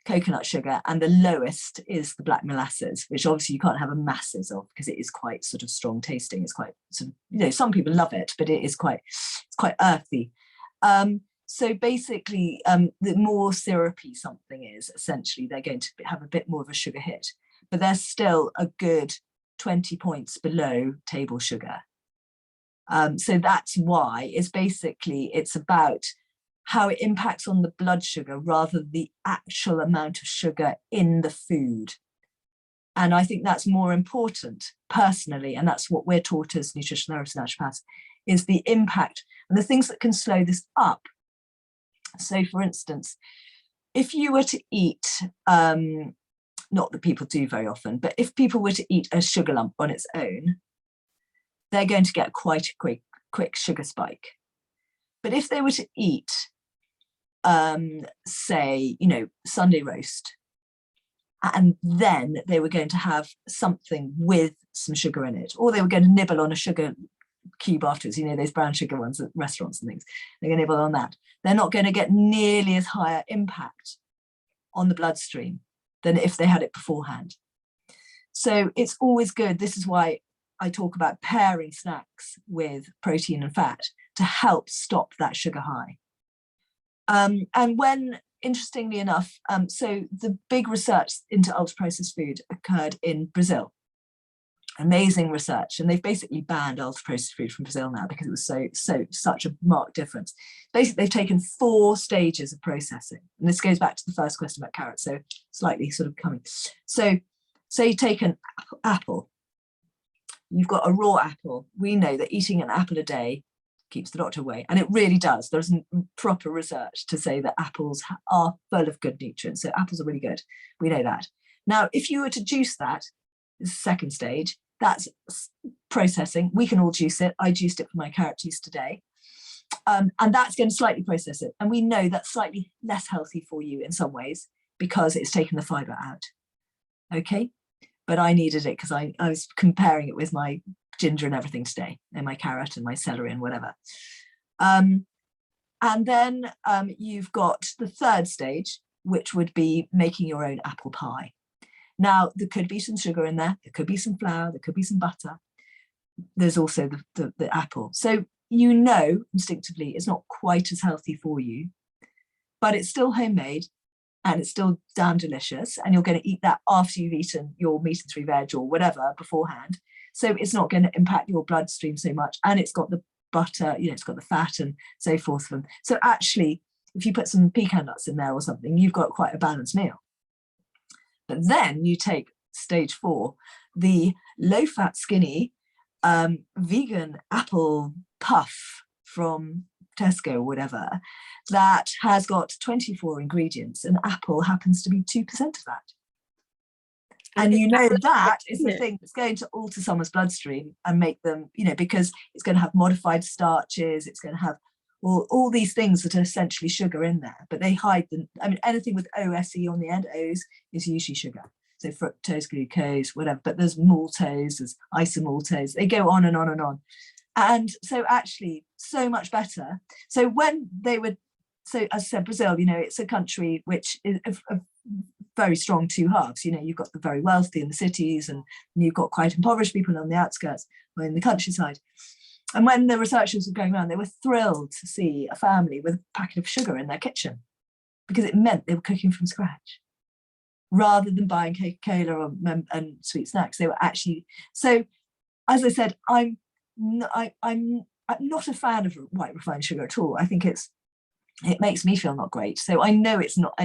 coconut sugar, and the lowest is the black molasses, which obviously you can't have a masses of because it is quite sort of strong tasting. It's quite sort of, you know, some people love it, but it's quite earthy. So basically, the more syrupy something is, essentially they're going to have a bit more of a sugar hit, but they're still a good 20 points below table sugar. So that's why it's about how it impacts on the blood sugar rather than the actual amount of sugar in the food. And I think that's more important personally, and that's what we're taught as nutrition therapists and naturopaths, is the impact and the things that can slow this up. So for instance, if you were to eat, not that people do very often, but if people were to eat a sugar lump on its own, they're going to get quite a quick sugar spike. But if they were to eat, say, you know, Sunday roast, and then they were going to have something with some sugar in it, or they were going to nibble on a sugar cube afterwards, you know, those brown sugar ones at restaurants and things, they're going to nibble on that. They're not going to get nearly as high an impact on the bloodstream than if they had it beforehand. So it's always good. This is why I talk about pairing snacks with protein and fat to help stop that sugar high. And when, interestingly enough, so the big research into ultra-processed food occurred in Brazil. Amazing research, and they've basically banned ultra-processed food from Brazil now because it was such a marked difference. Basically, they've taken 4 stages of processing, and this goes back to the first question about carrots, so slightly sort of coming. So say you take an apple, you've got a raw apple. We know that eating an apple a day keeps the doctor away, and it really does. There's proper research to say that apples are full of good nutrients, so apples are really good. We know that. Now, if you were to juice that, this is the second stage, that's processing. We can all juice it. I juiced it for my carrot juice today. And that's going to slightly process it. And we know that's slightly less healthy for you in some ways because it's taken the fibre out. Okay, but I needed it because I was comparing it with my ginger and everything today, and my carrot and my celery and whatever. And then you've got the third stage, which would be making your own apple pie. Now, there could be some sugar in there, there could be some flour, there could be some butter. There's also the apple. So you know instinctively it's not quite as healthy for you, but it's still homemade and it's still damn delicious, and you're going to eat that after you've eaten your meat and 3 veg or whatever beforehand. So it's not going to impact your bloodstream so much, and it's got the butter, you know, it's got the fat and so forth. So actually, if you put some pecan nuts in there or something, you've got quite a balanced meal. But then you take stage 4, the low-fat, skinny, vegan apple puff from Tesco or whatever, that has got 24 ingredients, and apple happens to be 2% of that. And you know that is the thing that's going to alter someone's bloodstream and make them, you know, because it's going to have modified starches, it's going to have all these things that are essentially sugar in there, but they hide them. I mean, anything with OSE on the end, O's, is usually sugar. So fructose, glucose, whatever, but there's maltose, there's isomaltose, they go on and on and on. And so actually so much better. So when they were, so as I said, Brazil, you know, it's a country which is a very strong 2 halves. You know, you've got the very wealthy in the cities, and you've got quite impoverished people on the outskirts or in the countryside. And when the researchers were going around, they were thrilled to see a family with a packet of sugar in their kitchen, because it meant they were cooking from scratch rather than buying Coca-Cola and sweet snacks. They were actually, so as I said, I'm not a fan of white refined sugar at all. I think it makes me feel not great. So I know it's not,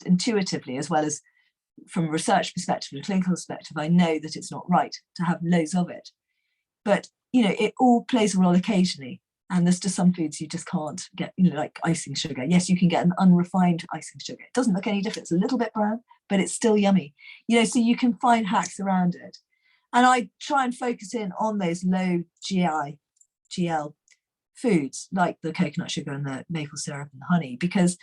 intuitively, as well as from a research perspective and a clinical perspective, I know that it's not right to have loads of it. But you know, it all plays a role occasionally, and there's just some foods you just can't get, you know, like icing sugar. Yes, you can get an unrefined icing sugar. It doesn't look any different. It's a little bit brown, but it's still yummy. You know, so you can find hacks around it. And I try and focus in on those low GL foods, like the coconut sugar and the maple syrup and the honey, because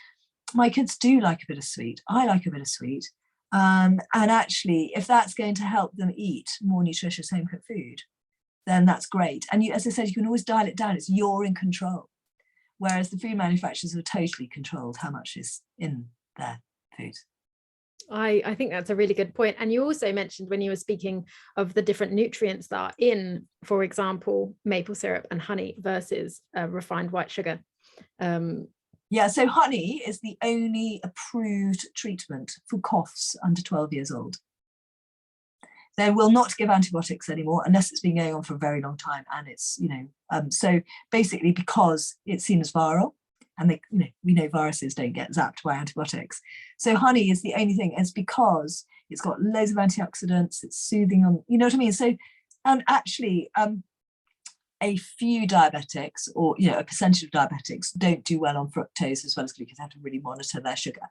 my kids do like a bit of sweet. I like a bit of sweet. And actually, if that's going to help them eat more nutritious home cooked food, then that's great. And you, as I said, you can always dial it down. It's you're in control. whereas the food manufacturers have totally controlled how much is in their food. I think that's a really good point. And you also mentioned when you were speaking of the different nutrients that are in, for example, maple syrup and honey versus refined white sugar. Yeah, so honey is the only approved treatment for coughs under 12 years old. They will not give antibiotics anymore unless it's been going on for a very long time, and it's, so basically because it's seen as viral, and they, we know viruses don't get zapped by antibiotics. So honey is the only thing. It's because it's got loads of antioxidants. It's soothing on, you know what I mean. So, actually, a few diabetics, or a percentage of diabetics, don't do well on fructose as well as glucose. They have to really monitor their sugar,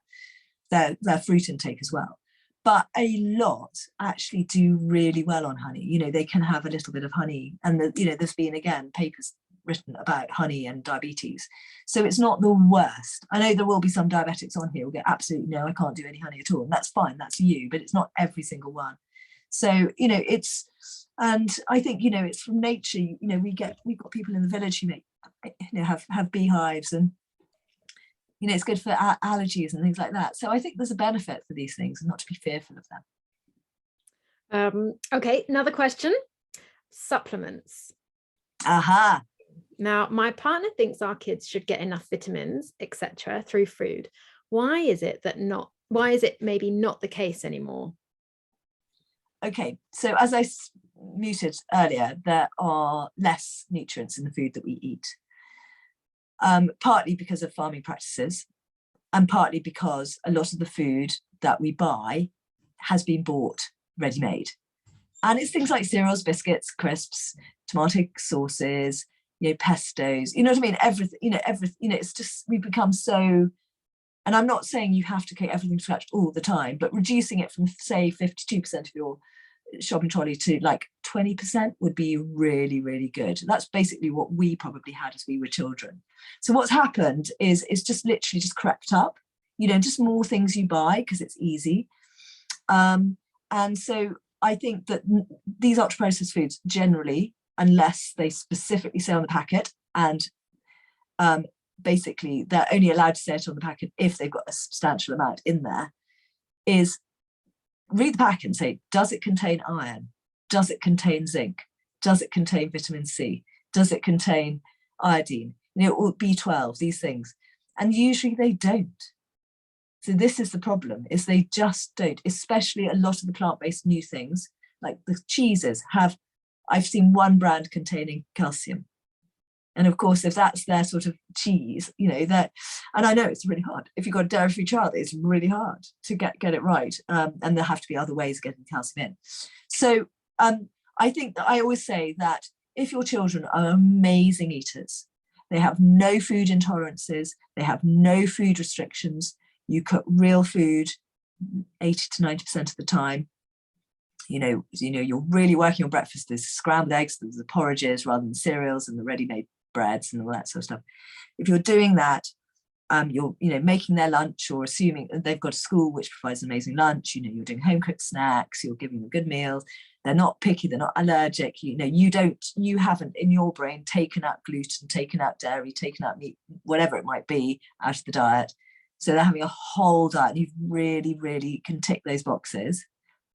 their fruit intake as well. But a lot actually do really well on honey. They can have a little bit of honey, and there's been, again, papers written about honey and diabetes. So it's not the worst. I know there will be some diabetics on here who get absolutely no, I can't do any honey at all. And that's fine, that's you, but it's not every single one. So, it's, and I think, it's from nature, we've got people in the village who make, have beehives, and, it's good for allergies and things like that. So I think there's a benefit for these things, and not to be fearful of them. Okay, another question. Supplements. Aha. Now, my partner thinks our kids should get enough vitamins, etc., through food. Why is it maybe not the case anymore? Okay, so as I muted earlier, there are less nutrients in the food that we eat, partly because of farming practices, and partly because a lot of the food that we buy has been bought ready-made. And it's things like cereals, biscuits, crisps, tomato sauces, pestos, you know what I mean? Everything, it's just, we've become so, and I'm not saying you have to cook everything from scratch all the time, but reducing it from, say, 52% of your shopping trolley to like 20% would be really, really good. That's basically what we probably had as we were children. So what's happened is it's just literally just crept up, just more things you buy because it's easy. And so I think that these ultra processed foods generally, unless they specifically say on the packet, and basically they're only allowed to say it on the packet if they've got a substantial amount in there, is read the packet and say, does it contain iron? Does it contain zinc? Does it contain vitamin C? Does it contain iodine? Or B12, these things. And usually they don't. So this is the problem, is they just don't, especially a lot of the plant-based new things, like the cheeses have, I've seen one brand containing calcium. And of course, if that's their sort of cheese, that, and I know it's really hard. If you've got a dairy-free child, it's really hard to get it right. And there have to be other ways of getting calcium in. So I think that I always say that if your children are amazing eaters, they have no food intolerances, they have no food restrictions, you cook real food 80 to 90% of the time, you're really working on breakfast, there's scrambled eggs, there's the porridges rather than cereals and the ready-made breads and all that sort of stuff. If you're doing that, you're making their lunch, or assuming they've got a school which provides an amazing lunch, you're doing home cooked snacks, you're giving them good meals, they're not picky, they're not allergic, you haven't in your brain taken out gluten, taken out dairy, taken out meat, whatever it might be, out of the diet. So they're having a whole diet. You really, really can tick those boxes.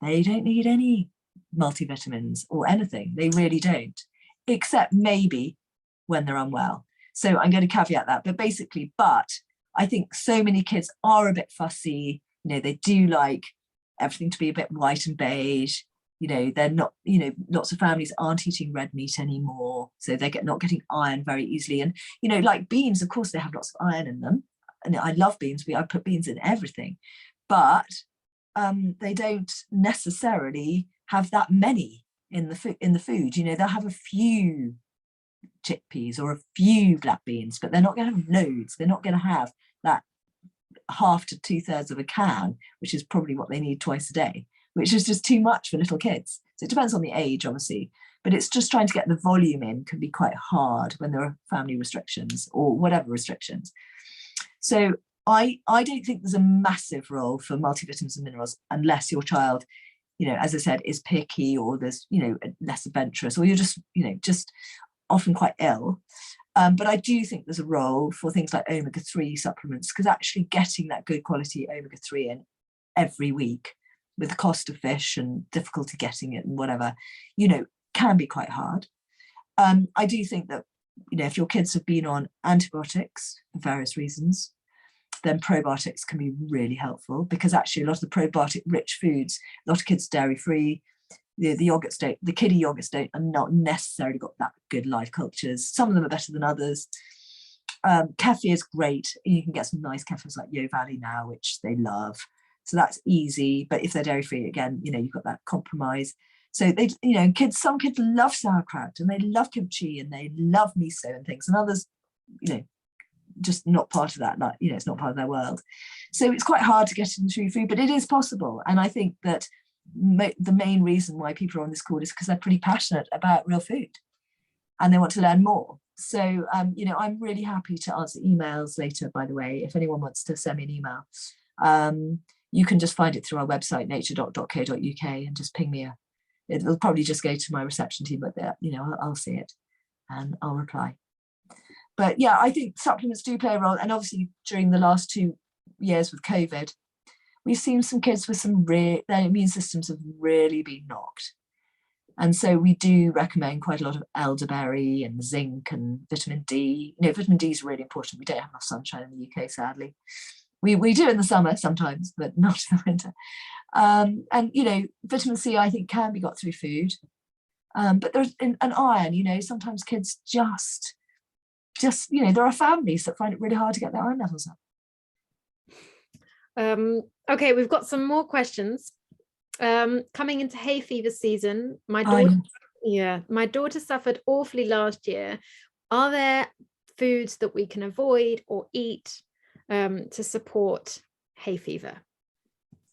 They don't need any multivitamins or anything. They really don't, except maybe when they're unwell. So I'm going to caveat that. But I think so many kids are a bit fussy. They do like everything to be a bit white and beige. They're not, lots of families aren't eating red meat anymore. So they're not getting iron very easily. And, like beans, of course, they have lots of iron in them. And I love beans. I put beans in everything. But they don't necessarily have that many in the food. They'll have a few chickpeas or a few black beans, but they're not going to have loads. They're not going to have that half to 2/3 of a can, which is probably what they need twice a day, which is just too much for little kids. So it depends on the age, obviously, but it's just trying to get the volume in can be quite hard when there are family restrictions or whatever restrictions. So I don't think there's a massive role for multivitamins and minerals unless your child, as I said, is picky, or there's, less adventurous, or you're just, just often quite ill. But I do think there's a role for things like omega-3 supplements, because actually getting that good quality omega-3 in every week, with the cost of fish and difficulty getting it and whatever, can be quite hard. I do think that, if your kids have been on antibiotics for various reasons, then probiotics can be really helpful, because actually a lot of the probiotic rich foods, a lot of kids dairy free, the yogurt state, the kiddie yogurt state are not necessarily got that good live cultures. Some of them are better than others. Kefir is great. You can get some nice kefirs like Yo Valley now, which they love. So that's easy. But if they're dairy free, again, you've got that compromise. So they, some kids love sauerkraut and they love kimchi and they love miso and things, and others, just not part of that. Like, it's not part of their world. So it's quite hard to get into food, but it is possible. And I think that the main reason why people are on this call is because they're pretty passionate about real food and they want to learn more. So, I'm really happy to answer emails later, by the way. If anyone wants to send me an email, you can just find it through our website, naturedoc.co.uk, and just ping me it'll probably just go to my reception team, but I'll see it and I'll reply. But yeah, I think supplements do play a role. And obviously during the last 2 years with COVID, we've seen some kids with their immune systems have really been knocked. And so we do recommend quite a lot of elderberry and zinc and vitamin D. Vitamin D is really important. We don't have enough sunshine in the UK, sadly. We do in the summer sometimes, but not in the winter. And vitamin C, I think, can be got through food. But there's an iron, sometimes kids just there are families that find it really hard to get their iron levels up. Okay, we've got some more questions. Coming into hay fever season, my daughter suffered awfully last year. Are there foods that we can avoid or eat to support hay fever?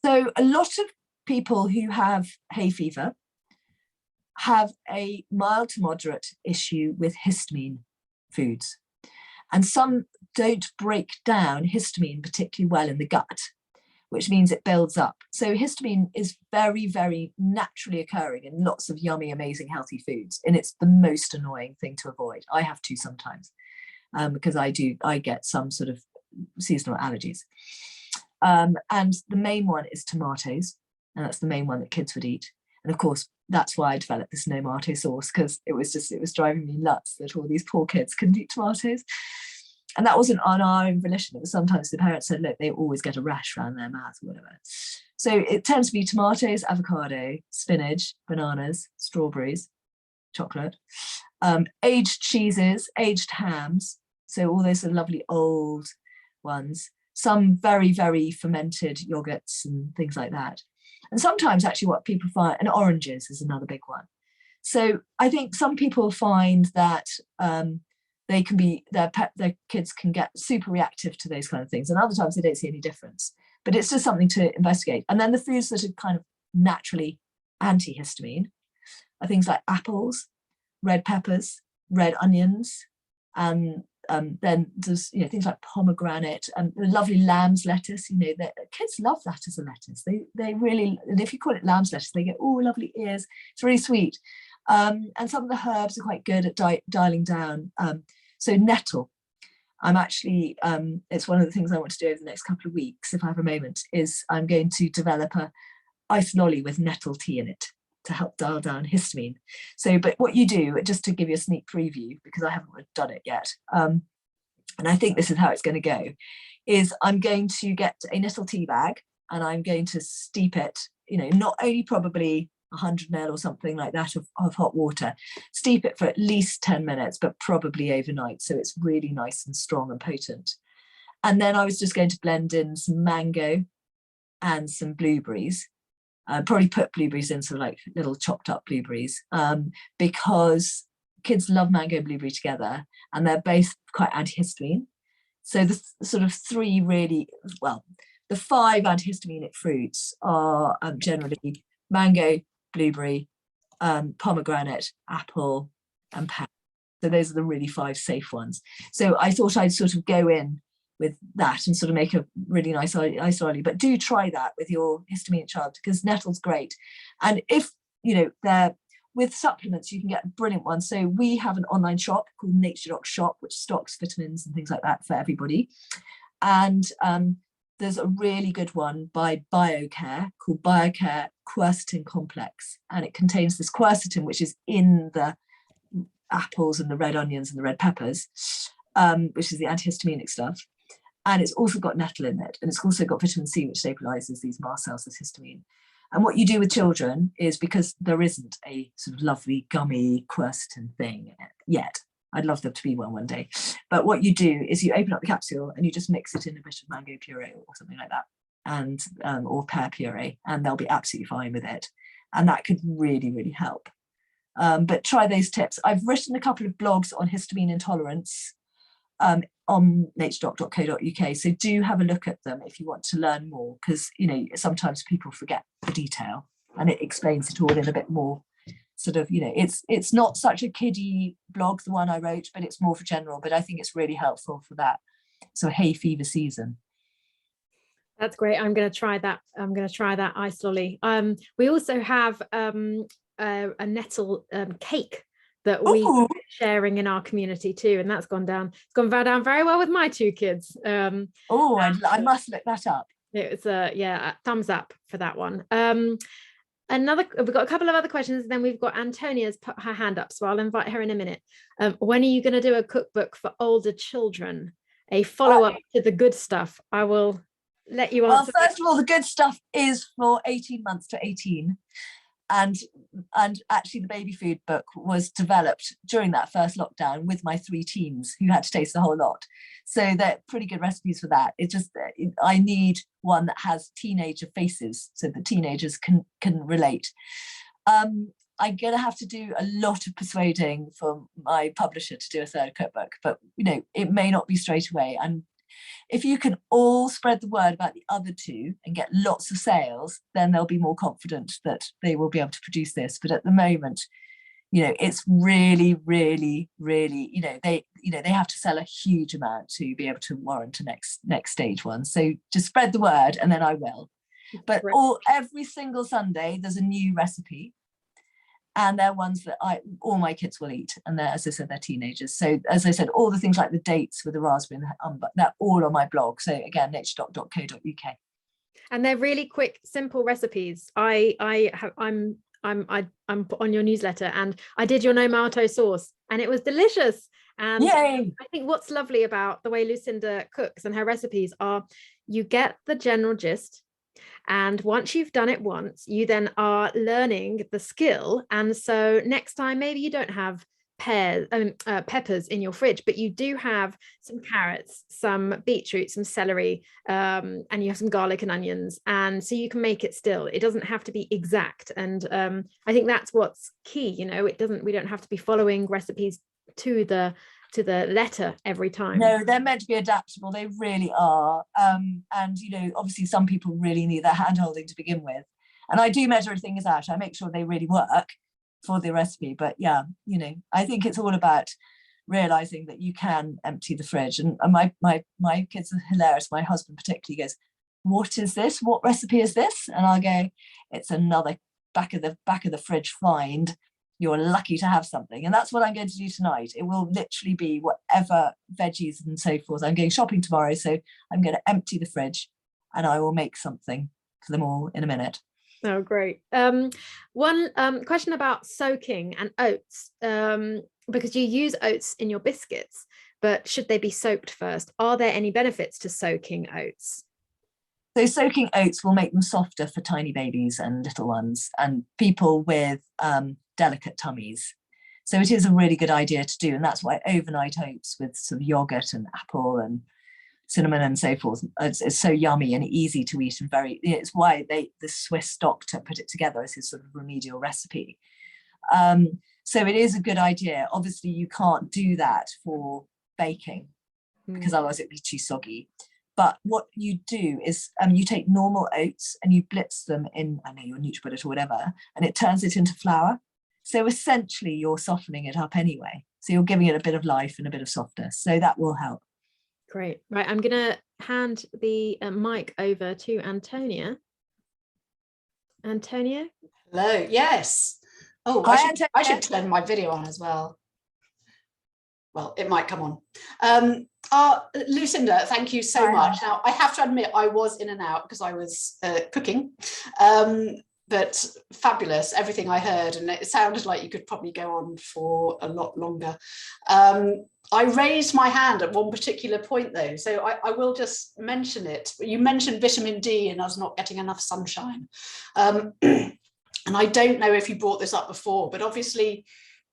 So a lot of people who have hay fever have a mild to moderate issue with histamine foods. And some don't break down histamine particularly well in the gut, which means it builds up. So histamine is very, very naturally occurring in lots of yummy, amazing, healthy foods. And it's the most annoying thing to avoid. I have to sometimes because I get some sort of seasonal allergies. And the main one is tomatoes. And that's the main one that kids would eat. And of course, that's why I developed this no tomato sauce, because it was driving me nuts that all these poor kids couldn't eat tomatoes. And that wasn't on our own volition. It was sometimes the parents said, look, they always get a rash around their mouth or whatever. So it tends to be tomatoes, avocado, spinach, bananas, strawberries, chocolate, aged cheeses, aged hams. So all those lovely old ones, some very, very fermented yogurts and things like that. And sometimes actually what people find, and oranges is another big one. So I think some people find that they can be, their kids can get super reactive to those kind of things. And other times they don't see any difference, but it's just something to investigate. And then the foods that are kind of naturally antihistamine are things like apples, red peppers, red onions, and then there's things like pomegranate and the lovely lamb's lettuce. Kids love that as a lettuce. They really, and if you call it lamb's lettuce, they get lovely ears. It's really sweet. And some of the herbs are quite good at dialing down. So nettle, I'm actually, it's one of the things I want to do over the next couple of weeks, if I have a moment, is I'm going to develop a ice lolly with nettle tea in it to help dial down histamine. So, but what you do, just to give you a sneak preview, because I haven't done it yet, and I think this is how it's going to go, is I'm going to get a nettle tea bag and I'm going to steep it, not only probably 100 ml or something like that of hot water, steep it for at least 10 minutes, but probably overnight. So it's really nice and strong and potent. And then I was just going to blend in some mango and some blueberries. Probably put blueberries in, sort of like little chopped up blueberries, because kids love mango and blueberry together and they're both quite antihistamine. So the sort of three really, the 5 antihistaminic fruits are generally mango, blueberry, pomegranate, apple, and pear. So those are the really 5 safe ones. So I thought I'd sort of go in with that and sort of make a really nice ice lolly. But do try that with your histamine child, because nettle's great. And if they're with supplements, you can get a brilliant one. So we have an online shop called NatureDoc Shop, which stocks vitamins and things like that for everybody. And there's a really good one by Biocare called Biocare Quercetin Complex. And it contains this quercetin, which is in the apples and the red onions and the red peppers, which is the antihistaminic stuff. And it's also got nettle in it. And it's also got vitamin C, which stabilizes these mast cells as histamine. And what you do with children is, because there isn't a sort of lovely gummy quercetin thing yet, I'd love there to be one day. But what you do is you open up the capsule and you just mix it in a bit of mango puree or something like that, and or pear puree, and they'll be absolutely fine with it. And that could really, really help. But try those tips. I've written a couple of blogs on histamine intolerance on naturedoc.co.uk. So do have a look at them if you want to learn more, because, you know, sometimes people forget the detail, and it explains it all in a bit more sort of, you know, it's not such a kiddie blog, the one I wrote, but it's more for general. But I think it's really helpful for that. So hay fever season. That's great. I'm going to try that. I'm going to try that ice lolly. We also have a nettle cake that we're sharing in our community too, and that's gone down. It's gone down very well with my two kids. I must look that up. It's a thumbs up for that one. We've got a couple of other questions, then we've got Antonia's put her hand up, so I'll invite her in a minute. When are you going to do a cookbook for older children, a follow-up to the good stuff? I will let you answer. Well, first of all, the good stuff is for 18 months to 18, and actually the baby food book was developed during that first lockdown with my 3 teens who had to taste the whole lot, so they're pretty good recipes for that. It's just I need one that has teenager faces so the teenagers can relate. I'm gonna have to do a lot of persuading for my publisher to do a third cookbook, but you know, it may not be straight away. And if you can all spread the word about the other 2 and get lots of sales, then they'll be more confident that they will be able to produce this. But at the moment, you know, it's really, really, really, you know, they have to sell a huge amount to be able to warrant a next stage one. So just spread the word, and then I will. But every single Sunday there's a new recipe, and they're ones that all my kids will eat, and they're, as I said, they're teenagers. So as I said, all the things like the dates with the raspberry and the umber, they're all on my blog. So again, naturedoc.co.uk. And they're really quick, simple recipes. I'm on your newsletter, and I did your tomato sauce, and it was delicious. And yay! I think what's lovely about the way Lucinda cooks and her recipes are, you get the general gist, and once you've done it once, you then are learning the skill. And so next time, maybe you don't have peppers in your fridge, but you do have some carrots, some beetroot, some celery, and you have some garlic and onions, and so you can make it still. It doesn't have to be exact. And I think that's what's key. You know, we don't have to be following recipes to the letter every time. No, they're meant to be adaptable. They really are. And you know, obviously some people really need that hand holding to begin with, and I do measure things out. I make sure they really work for the recipe. But yeah, you know, I think it's all about realizing that you can empty the fridge. And my kids are hilarious. My husband particularly goes, "What is this? What recipe is this?" And I'll go, "It's another back of the fridge find. You're lucky to have something." And that's what I'm going to do tonight. It will literally be whatever veggies and so forth. I'm going shopping tomorrow, so I'm going to empty the fridge and I will make something for them all in a minute. Oh, great. One question about soaking and oats, because you use oats in your biscuits, but should they be soaked first? Are there any benefits to soaking oats? So soaking oats will make them softer for tiny babies and little ones and people with delicate tummies. So it is a really good idea to do, and that's why overnight oats with sort of yogurt and apple and cinnamon and so forth, it's so yummy and easy to eat, and it's why the Swiss doctor put it together as his sort of remedial recipe. So it is a good idea. Obviously you can't do that for baking because otherwise it'd be too soggy. But what you do is you take normal oats and you blitz them in, I know, your NutriBullet or whatever, and it turns it into flour. So essentially you're softening it up anyway. So you're giving it a bit of life and a bit of softness. So that will help. Great. Right. I'm going to hand the mic over to Antonia. Antonia? Hello. Yes. Oh, I should turn my video on as well. Well, it might come on. Lucinda, thank you so much. Now, I have to admit, I was in and out because I was cooking, but fabulous, everything I heard, and it sounded like you could probably go on for a lot longer. I raised my hand at one particular point, though, so I will just mention it. You mentioned vitamin D and us not getting enough sunshine. And I don't know if you brought this up before, but obviously,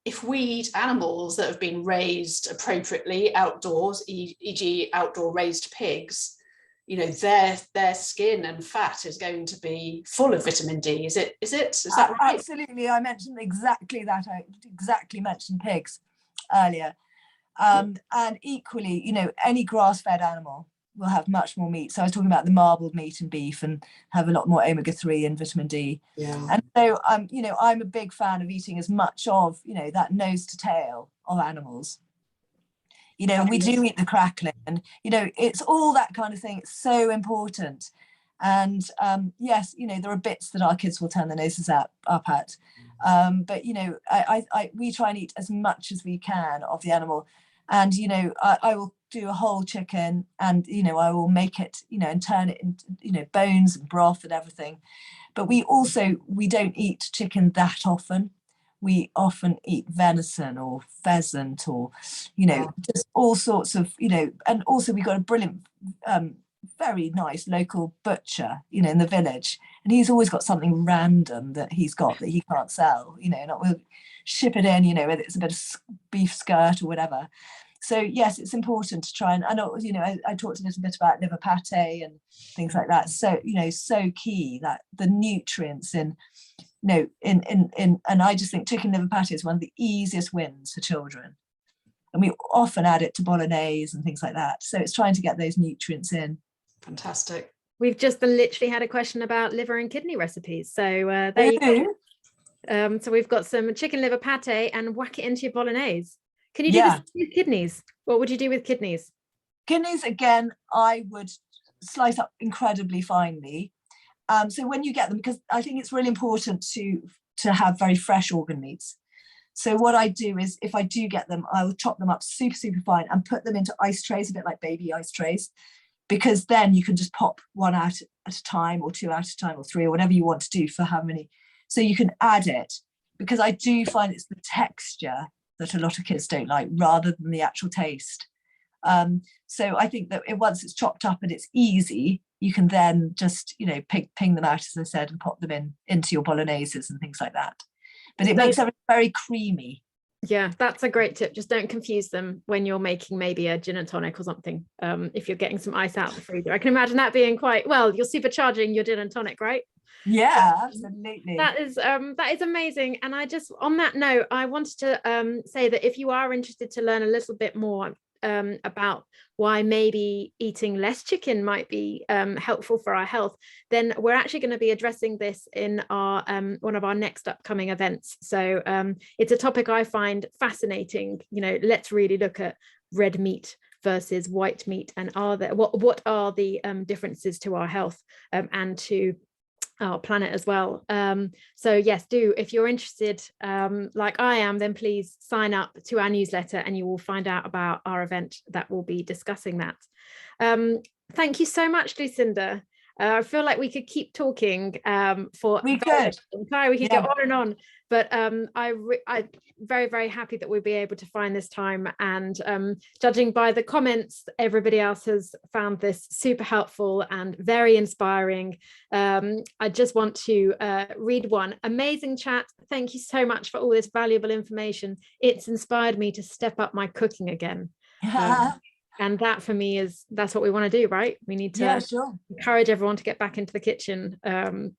if we eat animals that have been raised appropriately outdoors, e.g. outdoor raised pigs, you know, their skin and fat is going to be full of vitamin D. Is that right? Absolutely. I mentioned exactly that. I exactly mentioned pigs earlier. And equally, you know, any grass-fed animal will have much more meat. So I was talking about the marbled meat and beef, and have a lot more omega-3 and vitamin D. Yeah. And so, you know, I'm a big fan of eating as much of, you know, that nose to tail of animals. You know, we do eat the crackling, and, you know, it's all that kind of thing. It's so important. And yes, you know, there are bits that our kids will turn their noses up at. But, you know, we try and eat as much as we can of the animal. And, you know, I will do a whole chicken, and, you know, I will make it, you know, and turn it into, you know, bones and broth and everything. But we don't eat chicken that often. We often eat venison or pheasant, or, you know, just all sorts of, you know, and also we've got a brilliant, very nice local butcher, you know, in the village, and he's always got something random that he's got that he can't sell, you know, and we'll ship it in, you know, whether it's a bit of beef skirt or whatever. So yes, it's important to try and, I know, you know, I talked a little bit about liver pate and things like that. So, you know, so key that the nutrients in, you know, and I just think chicken liver pate is one of the easiest wins for children. And we often add it to bolognese and things like that. So it's trying to get those nutrients in. Fantastic. We've just literally had a question about liver and kidney recipes. So there you go. So we've got some chicken liver pate, and whack it into your bolognese. Can you do this with kidneys? What would you do with kidneys? Kidneys, again, I would slice up incredibly finely. So when you get them, because I think it's really important to have very fresh organ meats. So what I do is, if I do get them, I will chop them up super, super fine and put them into ice trays, a bit like baby ice trays, because then you can just pop one out at a time, or two out at a time, or three, or whatever you want to do for how many. So you can add it, because I do find it's the texture that a lot of kids don't like, rather than the actual taste. So I think that once it's chopped up and it's easy, you can then just, you know, ping them out, as I said, and pop them into your bologneses and things like that. But it makes everything very creamy. Yeah, that's a great tip. Just don't confuse them when you're making maybe a gin and tonic or something. If you're getting some ice out of the freezer, I can imagine that being quite, well, you're supercharging your gin and tonic, right? Yeah, absolutely. That is amazing. And I just, on that note, I wanted to say that if you are interested to learn a little bit more about why maybe eating less chicken might be helpful for our health, then we're actually going to be addressing this in our one of our next upcoming events. So it's a topic I find fascinating. You know, let's really look at red meat versus white meat, and what are the differences to our health and to our planet as well. So yes, if you're interested, like I am, then please sign up to our newsletter, and you will find out about our event that will be discussing that. Thank you so much, Lucinda. I feel like we could keep talking for we could go on and on, but I'm very, very happy that we'll be able to find this time, and judging by the comments, everybody else has found this super helpful and very inspiring. I just want to read one. Amazing chat. Thank you so much for all this valuable information. It's inspired me to step up my cooking again. And that for me that's what we want to do, right? We need to encourage everyone to get back into the kitchen.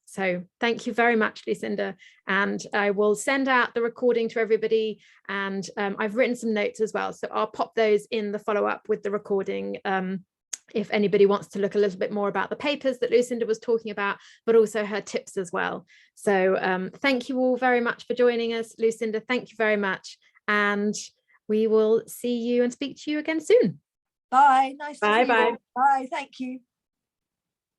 So thank you very much, Lucinda. And I will send out the recording to everybody. And I've written some notes as well. So I'll pop those in the follow-up with the recording. If anybody wants to look a little bit more about the papers that Lucinda was talking about, but also her tips as well. So thank you all very much for joining us. Lucinda, thank you very much. And we will see you and speak to you again soon. Bye. Nice to see you. Bye. Bye. Thank you.